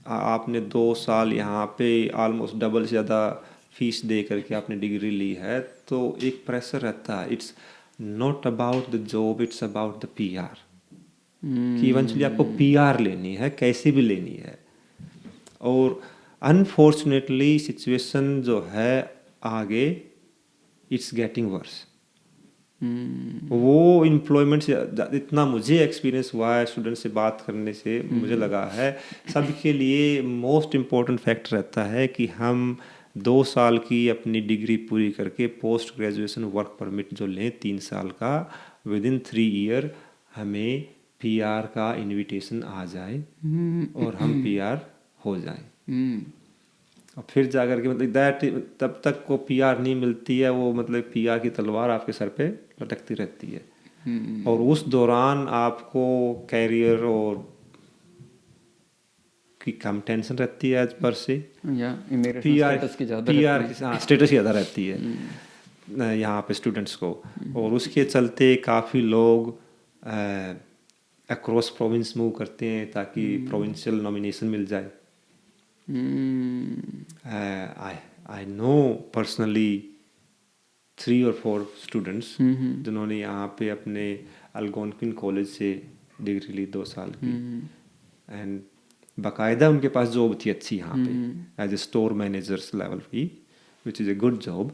आपने 2 साल यहाँ पे ऑलमोस्ट डबल से ज़्यादा फीस दे करके आपने डिग्री ली है, तो एक प्रेशर रहता है. It's not about the job, it's about the PR, कि इवेंचुअली आपको PR लेनी है, कैसे भी लेनी है. और अनफॉर्चुनेटली सिचुएशन जो है आगे, इट्स गेटिंग वर्स. वो एम्प्लॉयमेंट से इतना मुझे एक्सपीरियंस हुआ है स्टूडेंट से बात करने से, मुझे लगा है सबके लिए मोस्ट इम्पोर्टेंट फैक्टर रहता है कि हम 2 साल की अपनी डिग्री पूरी करके पोस्ट ग्रेजुएशन वर्क परमिट जो लें 3 साल का, विद इन 3 ईयर हमें पीआर का इनविटेशन आ जाए और हम पीआर हो जाएं। और फिर जाकर के मतलब दैट तब तक को पीआर नहीं मिलती है, वो मतलब पीआर की तलवार आपके सर पे लटकती रहती है। और उस दौरान आपको कैरियर और की कम टेंशन रहती है एज पर से,
या इमिग्रेशन
पीआर
स्टेटस की ज़्यादा
पीआर
रहती
की स्टेटस ज़्यादा रहती है यहाँ पे स्टूडेंट्स को। और उसके चलते काफ़ी लोग अक्रॉस प्रोविंस मूव करते हैं ताकि प्रोविंशियल नॉमिनेशन मिल जाए। I know personally 3 or 4 students जिन्होंने यहाँ पे अपने अल्गोनक्विन कॉलेज से डिग्री ली 2 साल की, एंड बाकायदा उनके पास जॉब थी अच्छी यहाँ पे as a store managers level की, which is a good job.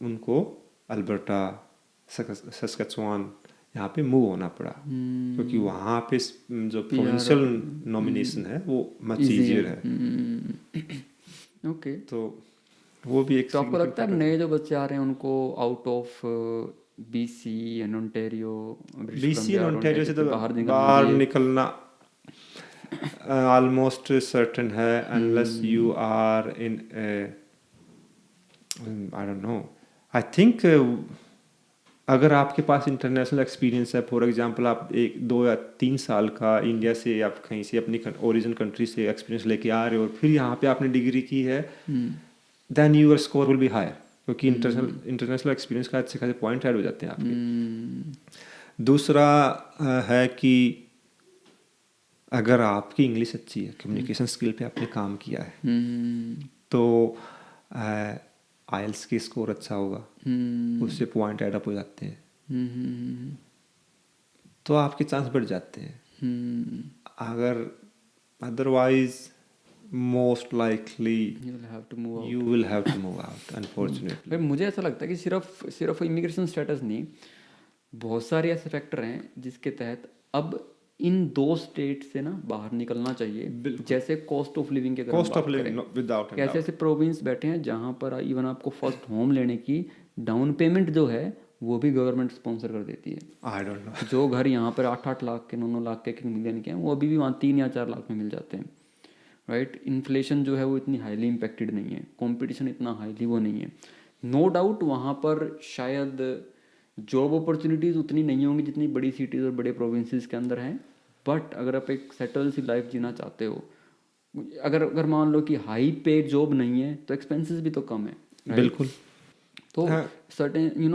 उनको अल्बर्टा, सस्कचुआन यहाँ पे मूव होना पड़ा क्योंकि वहाँ पे जो प्रोविंशियल नॉमिनेशन है वो मच ईजियर है।
ओके,
तो वो भी एक।
तो आपको लगता है नए जो बच्चे आ रहे हैं उनको out of BC and Ontario,
BC and Ontario से तो बाहर निकलना ऑलमोस्ट सर्टेन है, unless you are in I don't know, I think अगर आपके पास इंटरनेशनल एक्सपीरियंस है, फॉर एग्जांपल आप 1, 2 या 3 साल का इंडिया से आप कहीं से अपनी ओरिजिन कंट्री से एक्सपीरियंस लेके आ रहे हो और फिर यहाँ पे आपने डिग्री की है, then your score will be higher, क्योंकि इंटरनेशनल एक्सपीरियंस का अच्छे खासे पॉइंट ऐड हो जाते हैं आपके। दूसरा है कि अगर आपकी इंग्लिश अच्छी है, कम्युनिकेशन स्किल पे आपने काम किया है, तो आइल्स की स्कोर अच्छा होगा, उससे पॉइंट ऐड अप हो जाते हैं, तो आपके चांस बढ़ जाते हैं। अगर otherwise most likely you will have to move out unfortunately.
मुझे ऐसा लगता है कि सिर्फ इमिग्रेशन स्टेटस नहीं, बहुत सारे ऐसे फैक्टर हैं जिसके तहत अब इन 2 स्टेट से ना बाहर निकलना चाहिए। जैसे कॉस्ट ऑफ लिविंग के अगर
कॉस्ट ऑफ लिविंग विदाउट
ऐसे ऐसे प्रोविंस बैठे हैं जहाँ पर इवन आपको फर्स्ट होम लेने की डाउन पेमेंट जो है वो भी गवर्नमेंट स्पॉन्सर कर देती है।
आई डोंट नो,
जो घर यहाँ पर 8-8 लाख के 9-9 लाख के मिलियन के हैं वो अभी भी वहाँ 3 या 4 लाख में मिल जाते हैं, राइट। इन्फ्लेशन जो है वो इतनी हाईली इम्पेक्टेड नहीं है, कंपटीशन इतना हाईली वो नहीं है। नो डाउट वहाँ पर शायद जॉब अपॉर्चुनिटीज़ उतनी नहीं होंगी जितनी बड़ी सिटीज़ और बड़े प्रोविंसेस के अंदर हैं, बट अगर आप एक सेटल सी लाइफ जीना चाहते हो, अगर मान लो कि हाई पे जॉब नहीं है तो एक्सपेंसेस भी तो कम है,
बिल्कुल।
तो सर्टेन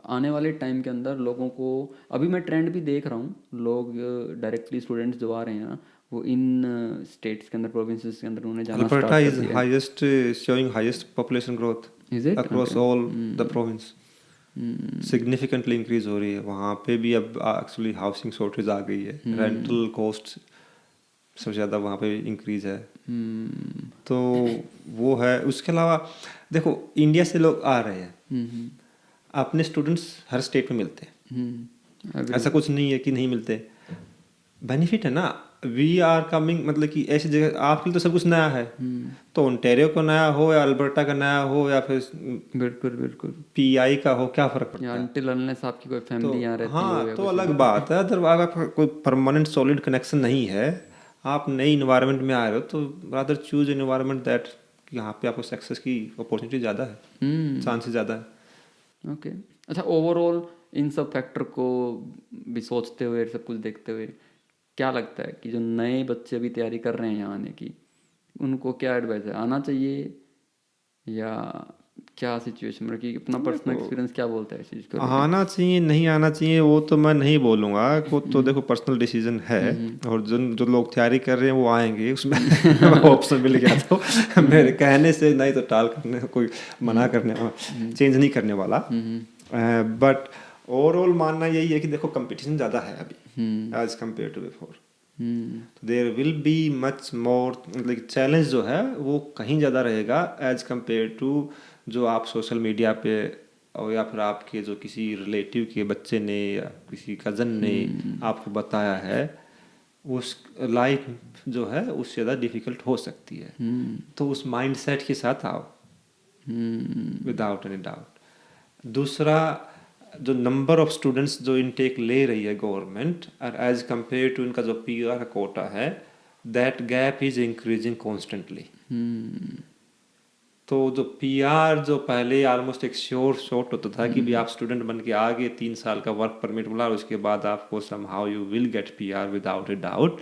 आने वाले टाइम के अंदर लोगों को, अभी मैं ट्रेंड भी देख रहा हूँ, लोग डायरेक्टली स्टूडेंट्स जो आ रहे हैं ना वो इन स्टेट्स के अंदर, प्रोविंसेस के अंदर उन्हें जाना स्टार्ट कर दिया है।
Alberta is highest, showing highest population growth across all the province, significantly increase हो रही है। वहाँ पे भी अब एक्चुअली हाउसिंग शॉर्टेज आ गई है, रेंटल कॉस्ट सबसे ज़्यादा वहाँ पे इंक्रीज है, तो वो है। उसके अलावा देखो इंडिया से लोग आ रहे हैं, अपने स्टूडेंट्स हर स्टेट में मिलते हैं, ऐसा कुछ नहीं है कि नहीं मिलते, बेनिफिट है ना। वी आर कमिंग, मतलब कि ऐसी जगह आपके लिए तो सब कुछ नया है, तो ओंटारियो का नया हो या अल्बर्टा का नया हो या फिर
बिल्कुल
पीआई का हो, क्या फर्क पड़ता है?
अनटिल अनलेस आपकी कोई फैमिली यहाँ रहती
हाँ,
हो,
तो अलग बात है। अगर आपका कोई परमानेंट सॉलिड कनेक्शन नहीं है, आप नई इन्वायरमेंट में आ रहे हो, तो रादर चूज इन्वायरमेंट दैट यहाँ पे आपको सक्सेस की अपॉर्चुनिटी ज़्यादा है, चांसेस ज़्यादा है।
ओके, अच्छा, ओवरऑल इन सब फैक्टर को भी सोचते हुए, सब कुछ देखते हुए, क्या लगता है कि जो नए बच्चे अभी तैयारी कर रहे हैं यहाँ आने की, उनको क्या एडवाइस है? आना चाहिए या क्या सिचुएशन, मतलब कि अपना पर्सनल एक्सपीरियंस क्या बोलता है इस चीज़ को? आना
चाहिए नहीं आना चाहिए वो तो मैं नहीं बोलूँगा, वो तो देखो पर्सनल डिसीजन है, और जो लोग तैयारी कर रहे हैं वो आएंगे, उसमें ऑप्शन मिल गया तो मेरे कहने से नहीं तो टाल करने, कोई मना करने, चेंज नहीं करने वाला। बट ओवरऑल मानना यही है कि देखो कंपटीशन ज़्यादा है अभी एज कम्पेयर टू बिफोर, तो there will be much more, मतलब चैलेंज जो है वो कहीं ज़्यादा रहेगा एज कम्पेयर टू जो आप सोशल मीडिया पे और या फिर आपके जो किसी रिलेटिव के बच्चे ने या किसी कज़न ने आपको बताया है, उस लाइफ जो है उससे ज़्यादा डिफ़िकल्ट हो सकती है। तो उस माइंडसेट के साथ आओ, विदाउट एनी डाउट। दूसरा, जो नंबर ऑफ स्टूडेंट्स जो इनटेक ले रही है गवर्नमेंट और एज कंपेयर टू इनका जो पीआर कोटा है, that gap is increasing constantly. तो जो पीआर जो पहले ऑलमोस्ट एक श्योर शॉट होता था कि भी आप स्टूडेंट बन के आगे 3 साल का वर्क परमिट मिला और उसके बाद आपको somehow you will get PR without a doubt,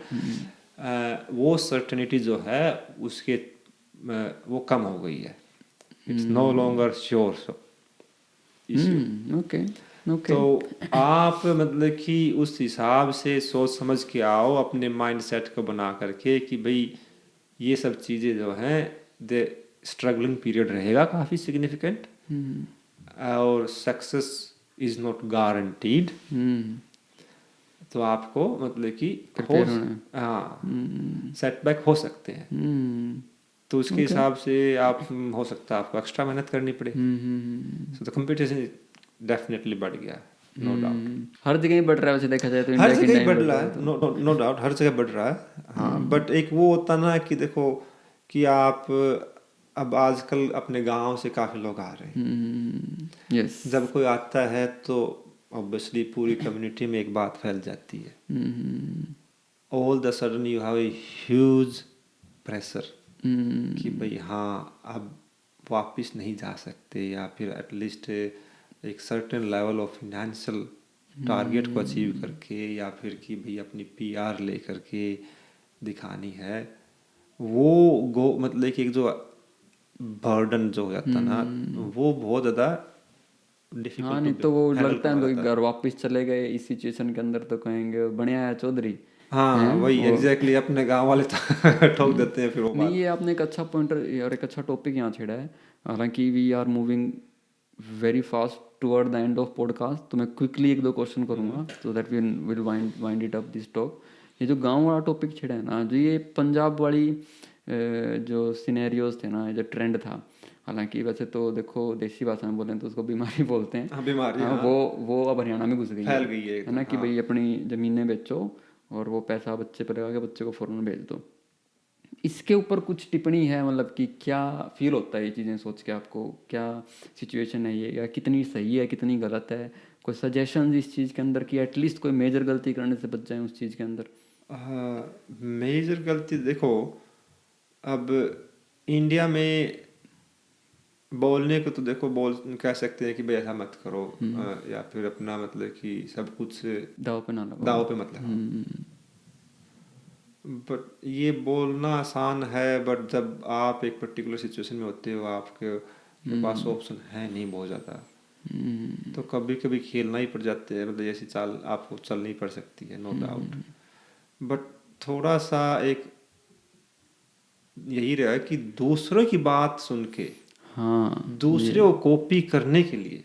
वो सर्टेनिटी जो है उसके वो कम हो गई है। It's no longer sure issue.
Okay okay.
तो आप मतलब कि उस हिसाब से सोच समझ के आओ, अपने माइंड सेट को बना करके कि भाई ये सब चीज़ें जो हैं दे स्ट्रगलिंग पीरियड रहेगा काफ़ी सिग्निफिकेंट, और सक्सेस इज़ नॉट गारंटीड। तो आपको मतलब कि सेटबैक हो सकते हैं। तो उसके हिसाब से आप हो सकता है आपको एक्स्ट्रा मेहनत करनी पड़े। सो द कंपटीशन डेफिनेटली बढ़ गया, नो डाउट।
हर जगह ही बढ़ रहा है वैसे देखा जाए तो,
हर
इंडिया की
जगह ही
टाइम
बढ़ रहा है, नो डाउट, हर जगह बढ़ रहा है। हाँ, बट एक वो होता ना कि देखो कि आप अब आजकल अपने गांव से काफ़ी लोग आ रहे हैं।
यस।
जब कोई आता है तो ऑब्वियसली पूरी कम्युनिटी में एक बात फैल जाती है। All the sudden you have a huge pressure कि भाई हाँ अब वापस नहीं जा सकते, या फिर एटलीस्ट एक certain level of financial target को अचीव करके, या फिर कि भाई अपनी पीआर ले करके दिखानी है। वो मतलब कि एक जो बर्डन जो हो जाता ना, वो बहुत ज़्यादा डिफिकल्ट।
हाँ, नहीं तो वो लगता है तो घर वापस चले गए इस सिचुएशन के अंदर तो कहेंगे बढ़िया है चौधरी।
हाँ वही एग्जैक्टली, अपने गांव वाले तो ठोक देते हैं फिर वो
नहीं, ये आपने एक अच्छा पॉइंटर और एक अच्छा टॉपिक यहाँ छेड़ा है। हालांकि we are moving very fast toward the end of podcast, तो मैं क्विकली एक दो क्वेश्चन करूँगा so that we will wind it up this talk. ये जो गांव वाला टॉपिक छेड़ा है ना, जो ये पंजाब वाली जो सिनेरियोज थे ना, जो ट्रेंड था, हालांकि वैसे तो देखो देसी भाषा में बोलें तो उसको बीमारी बोलते हैं।
हाँ, बीमारी। हाँ,
वो अब हरियाणा में घुस गई
फैल गई है
ना, कि भाई अपनी ज़मीनें बेचो और वो पैसा बच्चे पे लगा के बच्चे को फ़ौरन भेज दो। इसके ऊपर कुछ टिप्पणी है, मतलब कि क्या फील होता है ये चीज़ें सोच के आपको, क्या सिचुएशन है ये, या कितनी सही है कितनी गलत है? कोई सजेशन इस चीज़ के अंदर कि एटलीस्ट कोई मेजर गलती करने से बच जाए उस चीज़ के अंदर?
मेजर गलती देखो, अब इंडिया में बोलने को तो देखो कह सकते हैं कि भाई ऐसा मत करो, या फिर अपना मतलब कि सब कुछ
दाव पे ना लगाओ,
दाव पे मत लगाओ। बट ये बोलना आसान है, बट जब आप एक पर्टिकुलर सिचुएशन में होते हो, आपके पास ऑप्शन है नहीं बहुत ज़्यादा, तो कभी कभी खेलना ही पड़ जाते हैं। मतलब ऐसी चाल आपको चलनी पड़ सकती है, नो डाउट। बट थोड़ा सा एक यही रहा कि दूसरों की बात सुन के दूसरे को कॉपी करने के लिए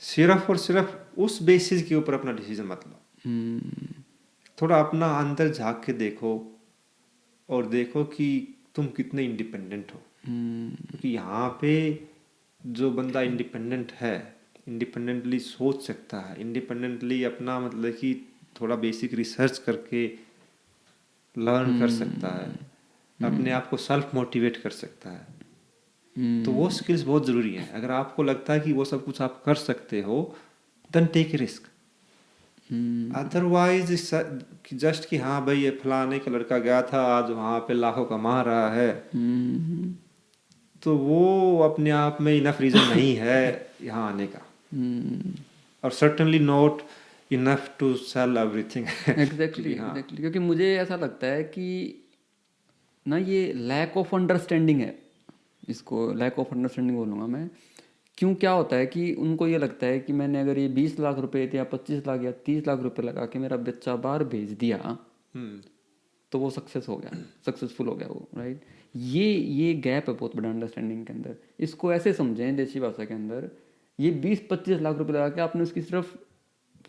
सिर्फ और सिर्फ उस बेसिस के ऊपर अपना डिसीजन मत लो। थोड़ा अपना अंदर झांक के देखो और देखो कि तुम कितने इंडिपेंडेंट हो। क्योंकि यहाँ पे जो बंदा इंडिपेंडेंट है, इंडिपेंडेंटली सोच सकता है, इंडिपेंडेंटली अपना मतलब कि थोड़ा बेसिक रिसर्च करके लर्न कर सकता है, अपने आप को सेल्फ मोटिवेट कर सकता है, तो वो स्किल्स बहुत ज़रूरी हैं। अगर आपको लगता है कि वो सब कुछ आप कर सकते हो, then take a risk. Otherwise just कि हाँ भाई ये फलाने का लड़का गया था आज वहाँ पे लाखों कमा रहा है, तो वो अपने आप में इनफ रीज़न नहीं है यहाँ आने का, और certainly not enough to sell everything.
Exactly, क्योंकि मुझे ऐसा लगता है कि ना ये लैक ऑफ अंडरस्टैंडिंग है, इसको लैक ऑफ अंडरस्टैंडिंग बोलूँगा मैं। क्यों, क्या होता है कि उनको ये लगता है कि मैंने अगर ये 20 लाख रुपए या 25 लाख या 30 लाख रुपए लगा के मेरा बच्चा बाहर भेज दिया तो वो सक्सेस हो गया, सक्सेसफुल हो गया वो, राइट। ये गैप है बहुत बड़ा अंडरस्टैंडिंग के अंदर। इसको ऐसे समझें देसी भाषा के अंदर, ये 20-25 लाख रुपए लगा के आपने उसकी सिर्फ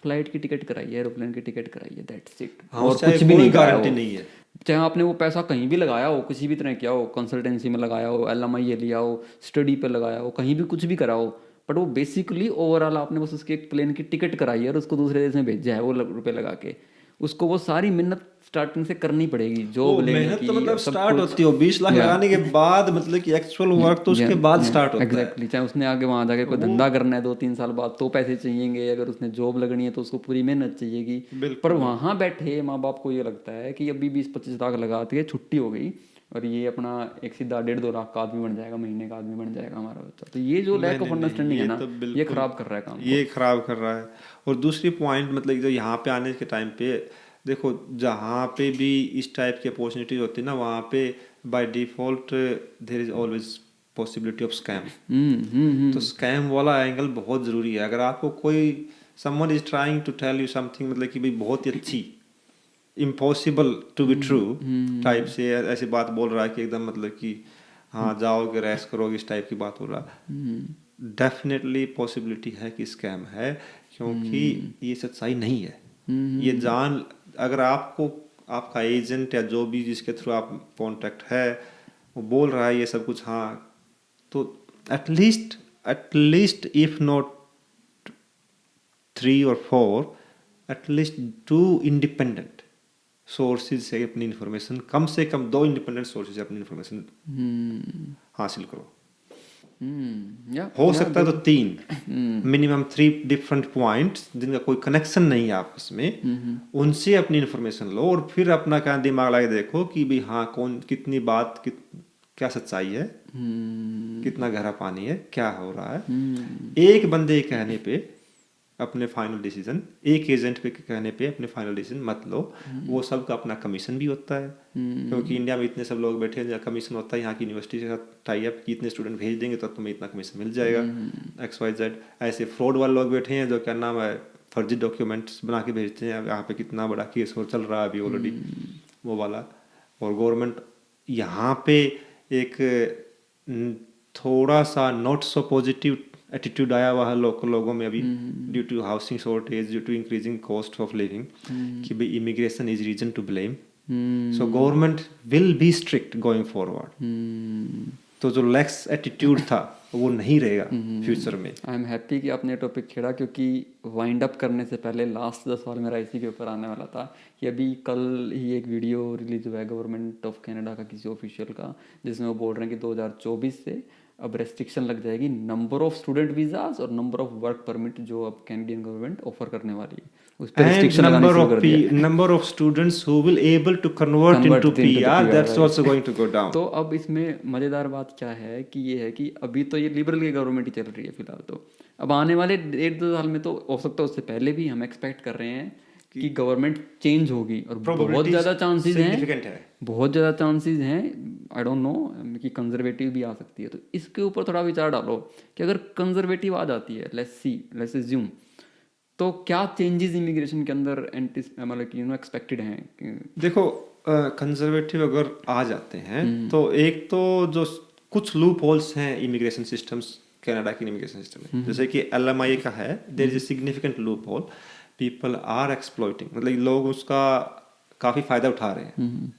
फ्लाइट की टिकट कराई है, एरोप्लेन की टिकट कराई है, दैट्स इट। और कुछ भी नहीं गारंटी नहीं है, चाहे आपने वो पैसा कहीं भी लगाया हो, किसी भी तरह किया हो, कंसल्टेंसी में लगाया हो, LMI लिया हो, स्टडी पे लगाया हो, कहीं भी कुछ भी करा हो, बट वो बेसिकली ओवरऑल आपने बस उसके एक प्लेन की टिकट कराई है और उसको दूसरे देश में भेजा है वो रुपए लगा के, उसको वो सारी मेहनत स्टार्टिंग से करनी पड़ेगी, जॉब लेने
मेहनत
की
तो मतलब
सब
स्टार्ट
कुछ।
होती है 20 लाख लगाने के बाद, मतलब कि एक्चुअल वर्क तो उसके बाद स्टार्ट होता है।
एग्जैक्टली, चाहे उसने आगे वहाँ जाके कोई धंधा करना है 2-3 साल बाद तो पैसे चाहिएंगे, अगर उसने जॉब लगनी है तो उसको पूरी मेहनत चाहिएगी। पर वहाँ बैठे माँ बाप को ये लगता है कि अभी 20-25 लाख लगाती है, छुट्टी हो गई और ये अपना एक सीधा 1.5-2 लाख का आदमी बन जाएगा, महीने का आदमी बन जाएगा हमारा बच्चा। तो ये जो लैक ऑफ अंडरस्टैंडिंग है ना,
तो
ये
बिल्कुल
खराब कर रहा है काम
ये खराब कर रहा है। और दूसरी पॉइंट मतलब जो यहाँ पे आने के टाइम पे देखो, जहाँ पे भी इस टाइप की अपॉर्चुनिटीज होती है ना, वहाँ पे by default there is always possibility of scam. तो स्कैम वाला एंगल बहुत ज़रूरी है। अगर आपको कोई someone is trying to tell you something, मतलब कि भाई बहुत ही अच्छी, impossible to be true type से ऐसी बात बोल रहा है कि एकदम मतलब कि हाँ जाओगे रेस्ट करोगे, इस टाइप की बात हो रहा है, डेफिनेटली पॉसिबिलिटी है कि स्कैम है, क्योंकि ये सच्चाई नहीं है। ये जान, अगर आपको आपका एजेंट या जो भी जिसके थ्रू आप कॉन्टेक्ट है वो बोल रहा है ये सब कुछ, हाँ, तो एटलीस्ट इफ नॉट 3 और 4, एटलीस्ट 2 इंडिपेंडेंट सोर्सेज से अपनी इन्फॉर्मेशन, कम से कम 2 इंडिपेंडेंट सोर्सेज से अपनी इन्फॉर्मेशन हासिल करो। हो सकता है तो 3, मिनिमम 3 डिफरेंट पॉइंट्स जिनका कोई कनेक्शन नहीं है आपस में, उनसे अपनी इन्फॉर्मेशन लो और फिर अपना क्या दिमाग लगा देखो कि भाई हाँ कौन कितनी बात क्या सच्चाई है, कितना गहरा पानी है, क्या हो रहा है। एक बंदे के कहने पे अपने फाइनल डिसीजन, एक एजेंट पे कहने पे अपने फाइनल डिसीजन मत लो। वो सब का अपना कमीशन भी होता है, क्योंकि इंडिया में इतने सब लोग बैठे हैं, कमीशन होता है यहाँ की यूनिवर्सिटी के साथ टाई अप कि इतने स्टूडेंट भेज देंगे तो तुम्हें इतना कमीशन मिल जाएगा, XYZ। ऐसे फ्रॉड वाले लोग बैठे हैं जो क्या नाम है फर्जी डॉक्यूमेंट्स बना के भेजते हैं, यहाँ पे कितना बड़ा केस हो चल रहा है अभी ऑलरेडी वो वाला। और गवर्नमेंट यहाँ पे एक थोड़ा सा नॉट सो पॉजिटिव एटीट्यूड आया हुआ है लोगों में अभी, due to housing shortage, due to increasing cost of living, कि भाई immigration is reason to blame, so government will be strict going forward. तो जो लैक्स एटीट्यूड था वो नहीं रहेगा फ्यूचर में।
आई एम हैप्पी कि आपने टॉपिक छेड़ा, क्योंकि वाइंड अप करने से पहले लास्ट 10 सवाल मेरा इसी के ऊपर आने वाला था कि अभी कल ही एक वीडियो रिलीज हुआ है गवर्नमेंट ऑफ कनाडा का किसी ऑफिशियल का, जिसमें वो बोल रहे हैं कि 2024 से अब रेस्ट्रिक्शन लग जाएगी नंबर ऑफ स्टूडेंट वीजाज और नंबर ऑफ वर्क परमिट जो अब कैनेडियन गवर्नमेंट ऑफर करने वाली है, उस पर रेस्ट्रिक्शन लगानी शुरू कर दिया।
Number of students who will able to convert into PR, that's also going to go down.
तो अब इसमें मजेदार बात क्या है कि ये है कि अभी तो ये लिबरल की गवर्नमेंट ही चल रही है फिलहाल, तो अब आने वाले 1-2 साल में तो हो सकता है उससे पहले भी हम एक्सपेक्ट कर रहे हैं कि गवर्नमेंट चेंज होगी और बहुत ज़्यादा चांसेस हैं, बहुत ज़्यादा चांसेस हैं, आई डोंट नो कि कंजर्वेटिव भी आ सकती है। तो इसके ऊपर थोड़ा विचार डालो कि अगर कंजर्वेटिव आ जाती है, लेट्स अज्यूम, तो क्या चेंजेस इमिग्रेशन के अंदर मतलब कि एक्सपेक्टेड हैं?
देखो कंजर्वेटिव अगर आ जाते हैं तो एक तो जो कुछ लूप होल्स हैं इमिग्रेशन सिस्टम्स, कनाडा की इमिग्रेशन सिस्टम में, जैसे कि LMI का है, there is a significant loophole, people are exploiting, मतलब लोग उसका काफ़ी फ़ायदा उठा रहे हैं।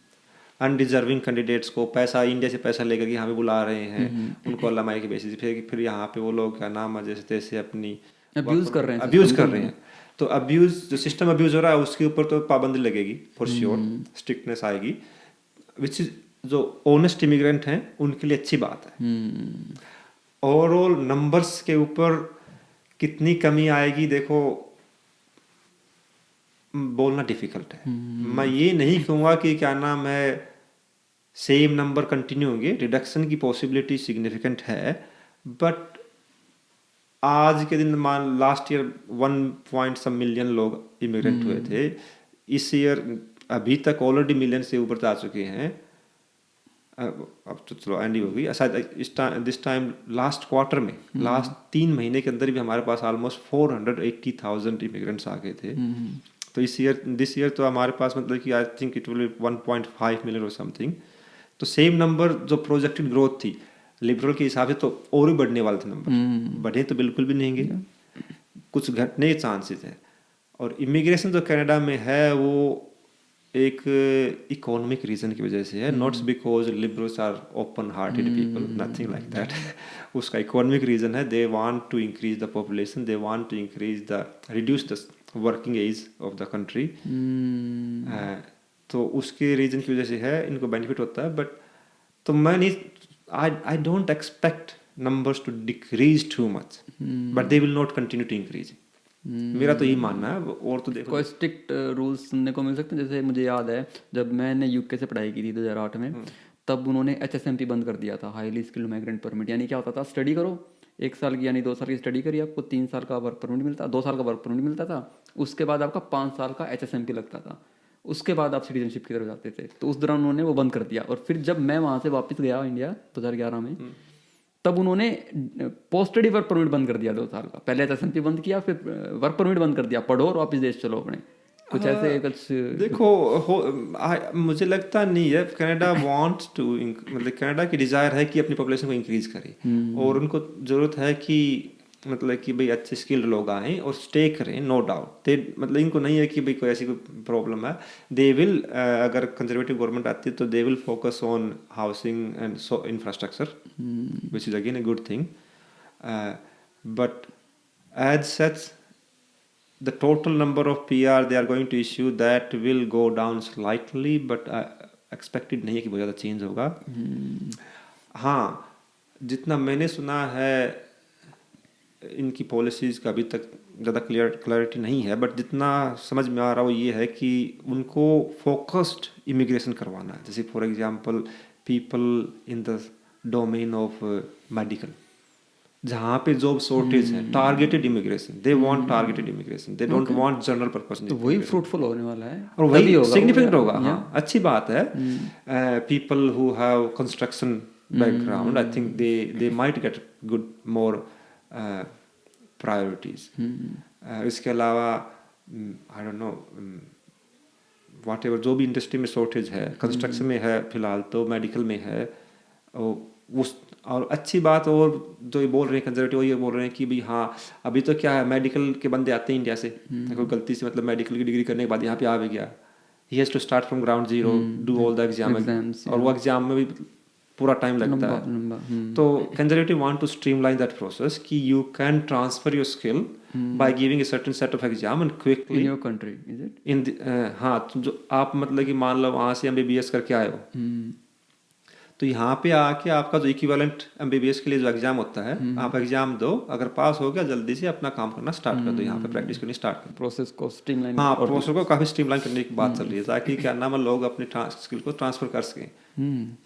अनडिजर्विंग कैंडिडेट्स को पैसा, इंडिया से पैसा लेकर के यहाँ पे बुला रहे हैं, उनको LMI की बेसिस फिर यहाँ पे वो लोग क्या नाम है जैसे तैसे अपनी
अब्यूज़ कर रहे हैं।
तो अब्यूज़, जो सिस्टम अब्यूज़ हो रहा है उसके ऊपर तो पाबंदी लगेगी फॉर श्योर, स्ट्रिक्टनेस आएगी, विच इज जो ऑनेस्ट इमिग्रेंट हैं उनके लिए अच्छी बात है। ओवरऑल नंबर्स के ऊपर कितनी कमी आएगी देखो बोलना डिफिकल्ट है। मैं ये नहीं कहूँगा कि क्या नाम है सेम नंबर कंटिन्यू होंगे, रिडक्शन की पॉसिबिलिटी सिग्निफिकेंट है, बट आज के दिन मान लास्ट ईयर 1 मिलियन लोग इमिग्रेंट हुए थे, इस ईयर अभी तक ऑलरेडी मिलियन से ऊपर जा चुके हैं। अब तो चलो एंड ही होगी शायद दिस टाइम लास्ट क्वार्टर में, लास्ट 3 महीने के अंदर भी हमारे पास ऑलमोस्ट 480,000 इमिग्रेंट्स आ गए थे। तो दिस ईयर तो हमारे पास मतलब कि I think it will 1.5 million और समथिंग। तो सेम नंबर जो प्रोजेक्टेड ग्रोथ थी लिबरल के हिसाब से तो और भी बढ़ने वाले थे नंबर, बढ़े तो बिल्कुल भी नहीं होंगे, कुछ घटने के चांसेस हैं। और इमिग्रेशन जो कनाडा में है वो एक इकोनॉमिक रीजन की वजह से है, not because liberals are open hearted people, nothing like that. उसका इकोनॉमिक रीज़न है, they want to increase the population, they want to increase the reduce the working age of the country. तो उसके reason की वजह से है, इनको benefit होता है। बट तो मैं नहीं, I don't expect numbers to decrease too much, but they will not continue to increase. मेरा तो यही मानना है। और तो देखो
कोई स्ट्रिक्ट रूल्स सुनने को मिल सकते हैं, जैसे मुझे याद है जब मैंने यूके से पढ़ाई की थी 2008 में, तब उन्होंने HSMP बंद कर दिया था, हाईली स्किल्ड माइग्रेंट परमिट। यानी क्या होता था, स्टडी करो 1 साल की यानी 2 साल की स्टडी करी, आपको 3 साल का वर्क परमिट मिलता, 2 साल का वर्क परमिट मिलता था, उसके बाद आपका 5 साल का HSMP लगता था, उसके बाद आप सिटीजनशिप की तरफ जाते थे। तो उस दौरान उन्होंने वो बंद कर दिया। और फिर जब मैं वहाँ से वापस गया इंडिया 2011 में, तब उन्होंने पोस्ट स्टडी वर्क परमिट बंद कर दिया 2 साल का। पहले HSMP बंद किया, फिर वर्क परमिट बंद कर दिया, पढ़ो और वापस देश चलो अपने। कुछ ऐसे कुछ
देखो मुझे लगता नहीं है कनाडा वांट्स टू, मतलब कनाडा की डिज़ायर है कि अपनी पॉपुलेशन को इंक्रीज करे, और उनको ज़रूरत है कि मतलब कि भाई अच्छे स्किल्ड लोग आएँ और स्टे करें, नो डाउट। मतलब इनको नहीं है कि भाई कोई ऐसी कोई प्रॉब्लम है। दे विल, अगर कंजर्वेटिव गवर्नमेंट आती है तो they will focus on housing and infrastructure, which is again a good thing. But as such the total number of PR they are going to issue that will go down slightly, but expected नहीं है कि बहुत ज़्यादा change होगा। हाँ, जितना मैंने सुना है इनकी पॉलिसीज़ का अभी तक ज़्यादा क्लैरिटी नहीं है, बट जितना समझ में आ रहा हो ये है कि उनको फोकस्ड इमिग्रेशन करवाना है। जैसे for example people in the domain of medical, जहाँ पे जॉब शॉर्टेज है, targeted immigration, they want targeted immigration, they don't want general purpose.
तो वही फ्रूटफुल होने वाला है
और वही सिग्निफिकेंट होगा। हाँ, अच्छी बात है। People who have construction background, I think they might get good more priorities. इसके अलावा आई डोंट नो वॉट एवर जो भी इंडस्ट्री में शॉर्टेज है, कंस्ट्रक्शन में है फिलहाल, तो मेडिकल में है। उस और अच्छी बात, और जो ये बोल रहे हैं कंजर्वेटिव, ये बोल रहे हैं कि भाई हाँ अभी तो क्या है, मेडिकल के बंदे आते हैं इंडिया से, कोई गलती से मतलब मेडिकल की डिग्री करने के बाद यहाँ पे आ भी गया, he has to start from ground zero, do all the exam, और वो एग्जाम में भी पूरा टाइम लगता है। तो conservative want to streamline that process कि you can transfer your skill by giving a certain set of exam and quickly
in your country, is it
in हाँ, जो आप मतलब कि मान लो वहाँ से MBBS करके आए हो, तो यहाँ पे आके आपका जो इक्विवेलेंट MBBS के लिए जो एग्जाम होता है, आप एग्जाम दो, अगर पास हो गया जल्दी से अपना काम करना स्टार्ट कर दो, यहाँ पे प्रैक्टिस करनी स्टार्ट कर दो।
प्रोसेस को स्ट्रीमलाइन,
हाँ, प्रोसेस को काफ़ी स्ट्रीमलाइन करने की बात चल रही है, ताकि क्या नाम है, लोग अपने स्किल को ट्रांसफर कर सकें।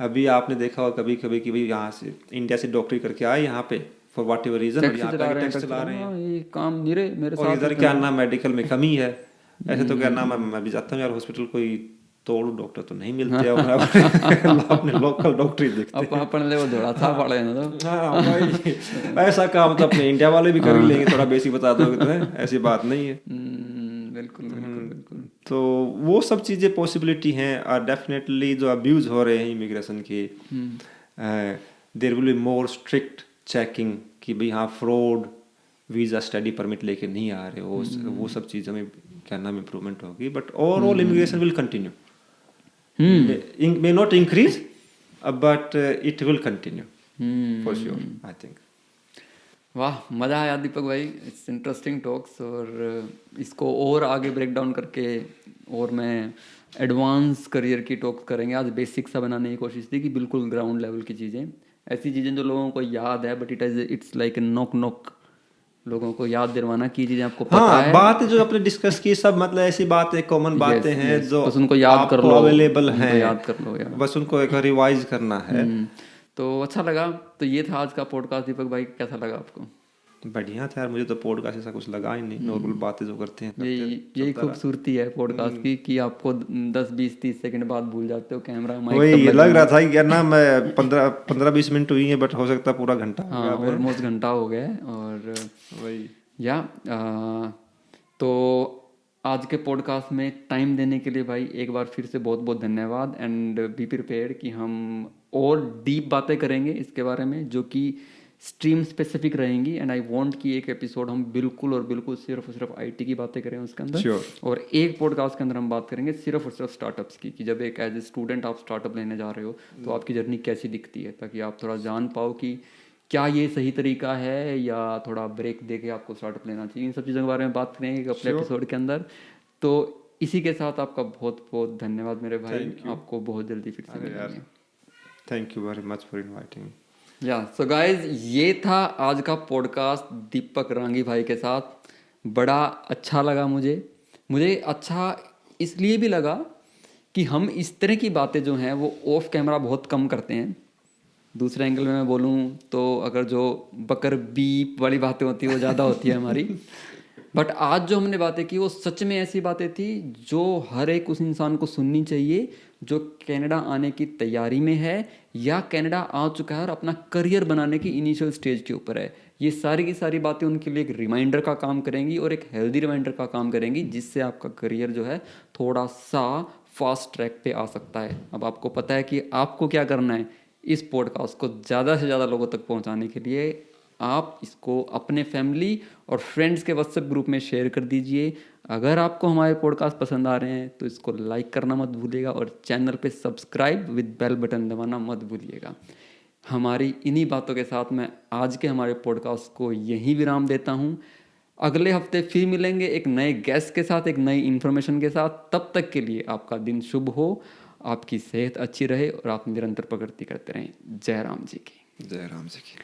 अभी आपने देखा होगा कभी कभी कि भाई यहाँ से इंडिया से डॉक्टरी करके आए यहाँ पे फॉर वॉट एवर रीजन, और यहाँ पे टैक्स चला रहे हैं,
ये काम नहीं रहे मेरे साथ,
और इधर क्या नाम मेडिकल में कमी है। ऐसे तो क्या नाम है, मैं भी जाता हूँ यार हॉस्पिटल, कोई तोड़ू डॉक्टर तो नहीं मिलते हैं, अपने लोकल डॉक्टर ही देखते हैं।
अपन ले वो थोड़ा था पड़े ना, तो
हाँ भाई, ऐसा काम तो अपने इंडिया वाले भी कर ही लेंगे, थोड़ा बेसिक बता दोगे तो, ऐसी बात नहीं है।
बिल्कुल बिल्कुल।
तो वो सब चीज़ें पॉसिबिलिटी हैं, और डेफिनेटली जो अब्यूज़ हो रहे हैं इमिग्रेशन के, there will be more strict checking कि भाई हाँ फ्रॉड वीज़ा स्टडी परमिट लेके नहीं आ रहे हो, वो सब चीज़ों में क्या नाम इम्प्रूवमेंट होगी। But overall immigration will continue, may not increase, but it will continue for sure, I think.
वाह, मज़ा आया दीपक भाई, इट्स इंटरेस्टिंग टॉक्स। और इसको और आगे ब्रेक डाउन करके और मैं एडवांस करियर की टॉक्स करेंगे। आज बेसिक सा बनाने की कोशिश थी कि बिल्कुल ग्राउंड लेवल की चीज़ें, ऐसी चीज़ें जो लोगों को याद है, but it's like a knock लोगों को याद दिलवाना की चीजें आपको पता है।
बात जो आपने डिस्कस की सब मतलब ऐसी बातें, कॉमन बातें हैं जो
बस उनको याद कर लो,
अवेलेबल हैं,
याद कर लो यार,
बस उनको एक रिवाइज करना है।
तो अच्छा लगा। तो ये था आज का पॉडकास्ट। दीपक भाई कैसा लगा आपको?
बढ़िया था यार, मुझे तो पॉडकास्ट ऐसा कुछ लगा ही नहीं, नॉर्मल बातें जो करते हैं।
यही खूबसूरती है पॉडकास्ट की कि आपको 10-20-30 सेकंड बाद भूल जाते हो कैमरा माइक।
वही लग रहा था कि ना मैं 15-20 मिनट हुई है, बट हो सकता पूरा घंटा,
ऑलमोस्ट घंटा हो गया। और
वही
तो आज के पॉडकास्ट में टाइम देने के लिए भाई एक बार फिर से बहुत बहुत धन्यवाद। एंड बी प्रिपेयर्ड कि हम और डीप बातें करेंगे इसके बारे में, जो कि स्ट्रीम स्पेसिफिक रहेंगी। एंड आई वांट कि एक एपिसोड हम बिल्कुल और बिल्कुल सिर्फ और सिर्फ IT की बातें करें उसके अंदर, और एक पॉडकास्ट के अंदर हम बात करेंगे सिर्फ और सिर्फ स्टार्टअप्स की, कि जब एक एज ए स्टूडेंट आप स्टार्टअप लेने जा रहे हो तो आपकी जर्नी कैसी दिखती है, ताकि आप थोड़ा जान पाओ कि क्या ये सही तरीका है या थोड़ा ब्रेक दे के आपको स्टार्टअप लेना चाहिए, इन सब चीज़ों के बारे में बात करेंगे अपने एपिसोड के अंदर। तो इसी के साथ आपका बहुत बहुत धन्यवाद मेरे भाई, आपको बहुत जल्दी फिर से मिलेंगे।
Thank you very much for inviting.
या सो गाइज, ये था आज का पॉडकास्ट दीपक रांगी भाई के साथ। बड़ा अच्छा लगा मुझे अच्छा इसलिए भी लगा कि हम इस तरह की बातें जो हैं वो ऑफ कैमरा बहुत कम करते हैं। दूसरे एंगल में मैं बोलूँ तो अगर जो बकर बीप वाली बातें होती है वो ज़्यादा होती है हमारी। बट आज जो हमने बातें की वो सच में ऐसी बातें थी जो हर एक उस इंसान को सुननी चाहिए जो कनाडा आने की तैयारी में है या कनाडा आ चुका है और अपना करियर बनाने की इनिशियल स्टेज के ऊपर है। ये सारी की सारी बातें उनके लिए एक रिमाइंडर का काम करेंगी और एक हेल्दी रिमाइंडर का काम करेंगी, जिससे आपका करियर जो है थोड़ा सा फास्ट ट्रैक पे आ सकता है। अब आपको पता है कि आपको क्या करना है। इस पॉडकास्ट को ज़्यादा से ज़्यादा लोगों तक पहुंचाने के लिए आप इसको अपने फैमिली और फ्रेंड्स के व्हाट्सएप ग्रुप में शेयर कर दीजिए। अगर आपको हमारे पॉडकास्ट पसंद आ रहे हैं तो इसको लाइक करना मत भूलिएगा और चैनल पे सब्सक्राइब विद बेल बटन दबाना मत भूलिएगा। हमारी इन्हीं बातों के साथ मैं आज के हमारे पॉडकास्ट को यहीं विराम देता हूँ। अगले हफ्ते फिर मिलेंगे एक नए गेस्ट के साथ, एक नई इन्फॉर्मेशन के साथ। तब तक के लिए आपका दिन शुभ हो, आपकी सेहत अच्छी रहे और आप निरंतर प्रगति करते रहें। जय राम जी की।
जय राम जी की।